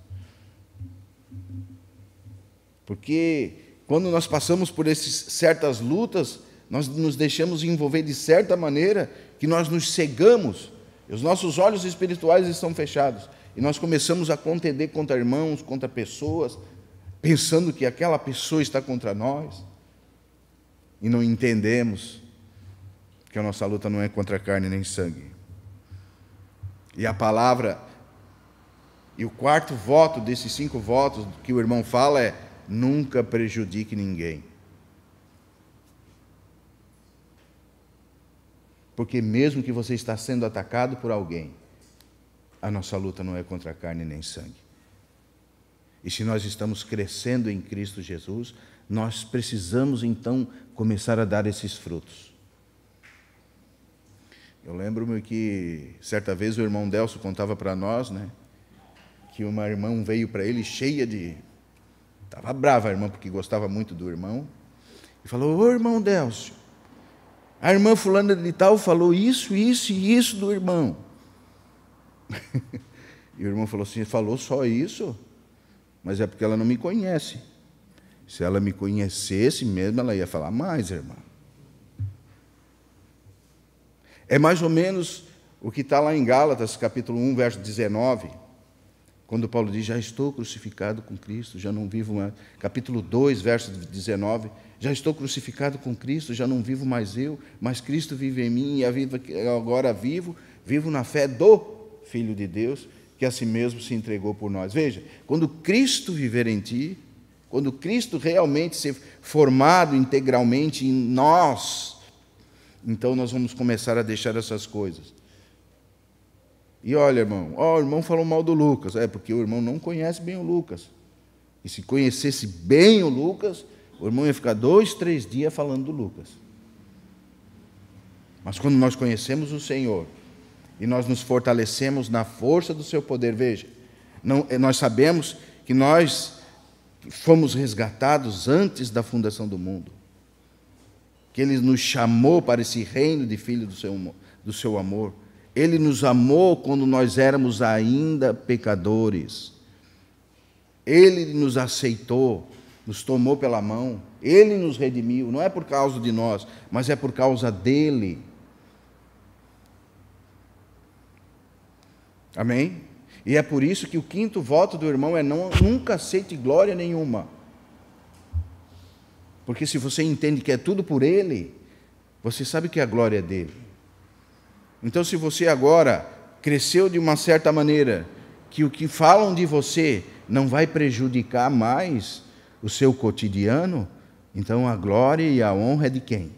Porque quando nós passamos por certas lutas, nós nos deixamos envolver de certa maneira que nós nos cegamos, e os nossos olhos espirituais estão fechados, e nós começamos a contender contra irmãos, contra pessoas, pensando que aquela pessoa está contra nós, e não entendemos que a nossa luta não é contra carne nem sangue. E a palavra, e o quarto voto desses 5 votos que o irmão fala é: nunca prejudique ninguém. Porque mesmo que você está sendo atacado por alguém, a nossa luta não é contra carne nem sangue. E se nós estamos crescendo em Cristo Jesus, nós precisamos então começar a dar esses frutos. Eu lembro-me que certa vez o irmão Delcio contava para nós, que uma irmã veio para ele cheia de... Estava brava a irmã, porque gostava muito do irmão. E falou: ô irmão Delcio, a irmã fulana de tal falou isso, isso e isso do irmão. E o irmão falou assim: falou só isso? Mas é porque ela não me conhece. Se ela me conhecesse mesmo, ela ia falar mais, irmã. É mais ou menos o que está lá em Gálatas, capítulo 1, verso 19. Quando Paulo diz, já estou crucificado com Cristo, já não vivo mais. Capítulo 2, verso 19, já estou crucificado com Cristo, já não vivo mais eu, mas Cristo vive em mim, e a vida que agora vivo na fé do Filho de Deus, que a si mesmo se entregou por nós. Veja, quando Cristo viver em ti, quando Cristo realmente ser formado integralmente em nós, então nós vamos começar a deixar essas coisas. E olha, irmão, o irmão falou mal do Lucas, porque o irmão não conhece bem o Lucas. E se conhecesse bem o Lucas, o irmão ia ficar 2, 3 dias falando do Lucas. Mas quando nós conhecemos o Senhor, e nós nos fortalecemos na força do seu poder, veja, nós sabemos que nós fomos resgatados antes da fundação do mundo, que Ele nos chamou para esse reino de filho do seu amor. Ele nos amou quando nós éramos ainda pecadores. Ele nos aceitou, nos tomou pela mão, Ele nos redimiu, não é por causa de nós, mas é por causa dEle. Amém? E é por isso que o quinto voto do irmão é nunca aceite glória nenhuma. Porque se você entende que é tudo por Ele, você sabe que a glória é dEle. Então, se você agora cresceu de uma certa maneira, que o que falam de você não vai prejudicar mais o seu cotidiano, então a glória e a honra é de quem?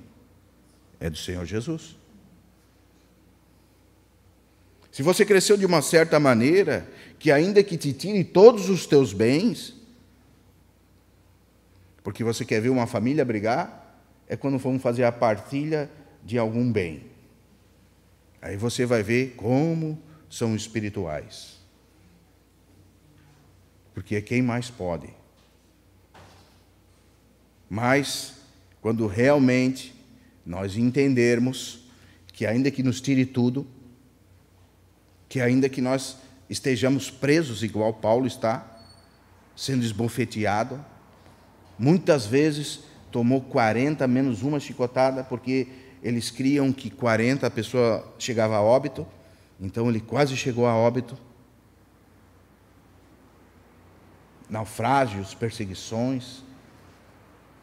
É do Senhor Jesus. Se você cresceu de uma certa maneira, que ainda que te tire todos os teus bens, porque você quer ver uma família brigar, é quando vamos fazer a partilha de algum bem. Aí você vai ver como são espirituais. Porque é quem mais pode. Mas, quando realmente nós entendermos que ainda que nos tire tudo, que ainda que nós estejamos presos, igual Paulo está, sendo esbofeteado, muitas vezes tomou 40 menos uma chicotada, porque eles criam que 40 a pessoa chegava a óbito, então ele quase chegou a óbito. Naufrágios, perseguições,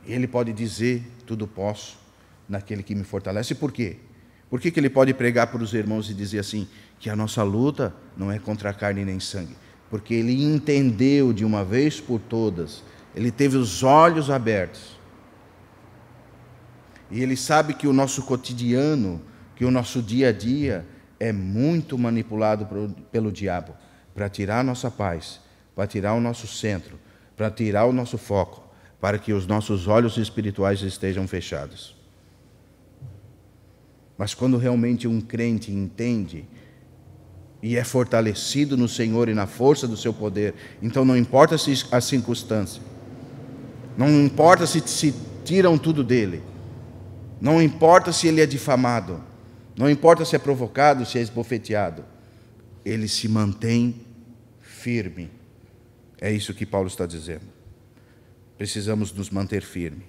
e ele pode dizer, tudo posso naquele que me fortalece. Por quê? Por que ele pode pregar para os irmãos e dizer assim, que a nossa luta não é contra a carne nem sangue? Porque ele entendeu de uma vez por todas, ele teve os olhos abertos, e ele sabe que o nosso cotidiano, que o nosso dia a dia é muito manipulado pelo diabo, para tirar a nossa paz, para tirar o nosso centro, para tirar o nosso foco, para que os nossos olhos espirituais estejam fechados. Mas quando realmente um crente entende e é fortalecido no Senhor e na força do seu poder, então não importa a circunstância, não importa se tiram tudo dele, não importa se ele é difamado, não importa se é provocado, se é esbofeteado, ele se mantém firme. É isso que Paulo está dizendo. Precisamos nos manter firmes,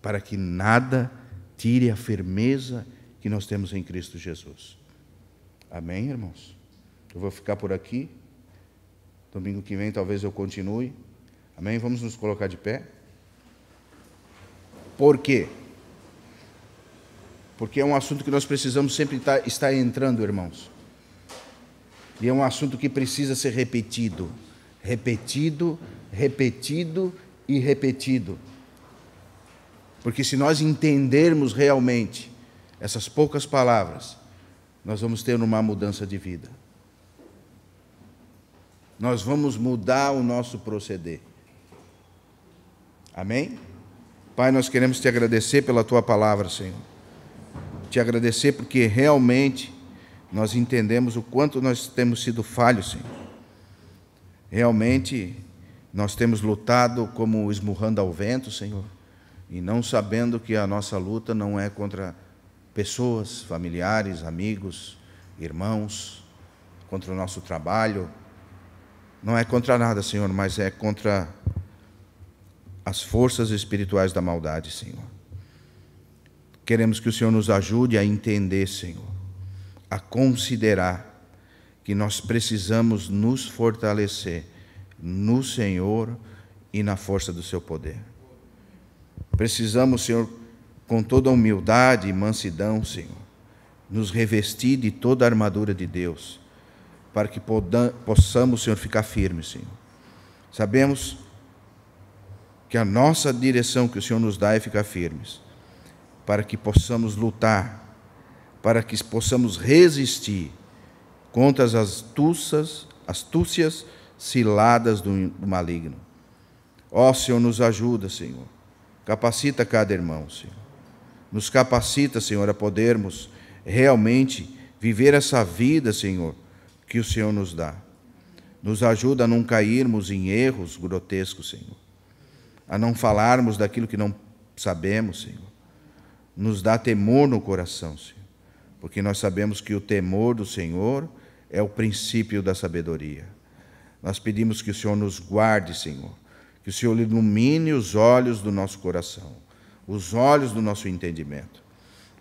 para que nada tire a firmeza que nós temos em Cristo Jesus. Amém, irmãos? Eu vou ficar por aqui. Domingo que vem talvez eu continue. Amém? Vamos nos colocar de pé. Por quê? Porque é um assunto que nós precisamos sempre estar entrando, irmãos. E é um assunto que precisa ser repetido. Repetido, repetido e repetido. Porque se nós entendermos realmente essas poucas palavras, nós vamos ter uma mudança de vida. Nós vamos mudar o nosso proceder. Amém? Pai, nós queremos te agradecer pela tua palavra, Senhor. Te agradecer porque realmente nós entendemos o quanto nós temos sido falhos, Senhor. Realmente nós temos lutado como esmurrando ao vento, Senhor, e não sabendo que a nossa luta não é contra pessoas, familiares, amigos, irmãos, contra o nosso trabalho. Não é contra nada, Senhor, mas é contra as forças espirituais da maldade, Senhor. Queremos que o Senhor nos ajude a entender, Senhor, a considerar que nós precisamos nos fortalecer no Senhor e na força do seu poder. Precisamos, Senhor, com toda humildade e mansidão, Senhor, nos revestir de toda a armadura de Deus, para que possamos, Senhor, ficar firmes, Senhor. Sabemos que a nossa direção que o Senhor nos dá é ficar firmes, para que possamos lutar, para que possamos resistir contra as astúcias ciladas do maligno. Ó Senhor, nos ajuda, Senhor. Capacita cada irmão, Senhor. Nos capacita, Senhor, a podermos realmente viver essa vida, Senhor, que o Senhor nos dá. Nos ajuda a não cairmos em erros grotescos, Senhor. A não falarmos daquilo que não sabemos, Senhor. Nos dá temor no coração, Senhor. Porque nós sabemos que o temor do Senhor é o princípio da sabedoria. Nós pedimos que o Senhor nos guarde, Senhor. Que o Senhor ilumine os olhos do nosso coração, os olhos do nosso entendimento,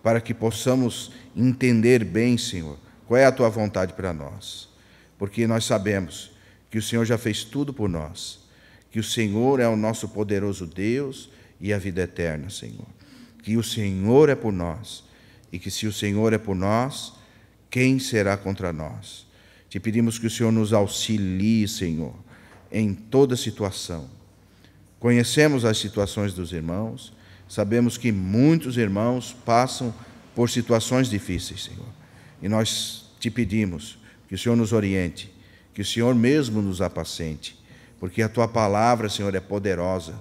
para que possamos entender bem, Senhor, qual é a Tua vontade para nós. Porque nós sabemos que o Senhor já fez tudo por nós, que o Senhor é o nosso poderoso Deus e a vida eterna, Senhor. Que o Senhor é por nós, e que se o Senhor é por nós, quem será contra nós? Te pedimos que o Senhor nos auxilie, Senhor, em toda situação. Conhecemos as situações dos irmãos, sabemos que muitos irmãos passam por situações difíceis, Senhor. E nós te pedimos que o Senhor nos oriente, que o Senhor mesmo nos apacente, porque a Tua palavra, Senhor, é poderosa.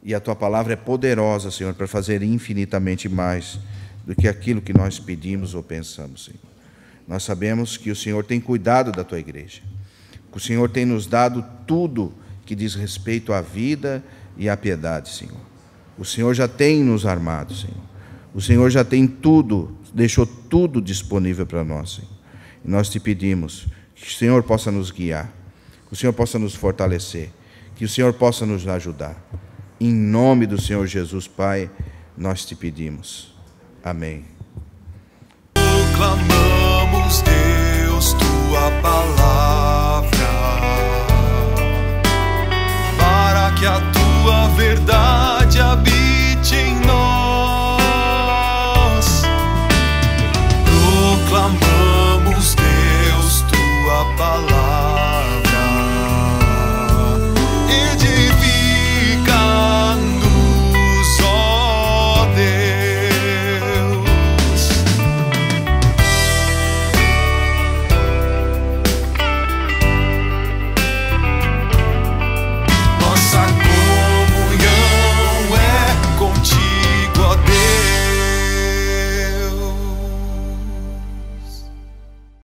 E a Tua palavra é poderosa, Senhor, para fazer infinitamente mais do que aquilo que nós pedimos ou pensamos, Senhor. Nós sabemos que o Senhor tem cuidado da Tua igreja, que o Senhor tem nos dado tudo que diz respeito à vida e à piedade, Senhor. O Senhor já tem nos armado, Senhor. O Senhor já tem tudo, deixou tudo disponível para nós, Senhor. E nós te pedimos que o Senhor possa nos guiar, que o Senhor possa nos fortalecer, que o Senhor possa nos ajudar. Em nome do Senhor Jesus, Pai, nós te pedimos. Amém. Proclamamos, Deus, Tua palavra, para que a Tua verdade habite em nós.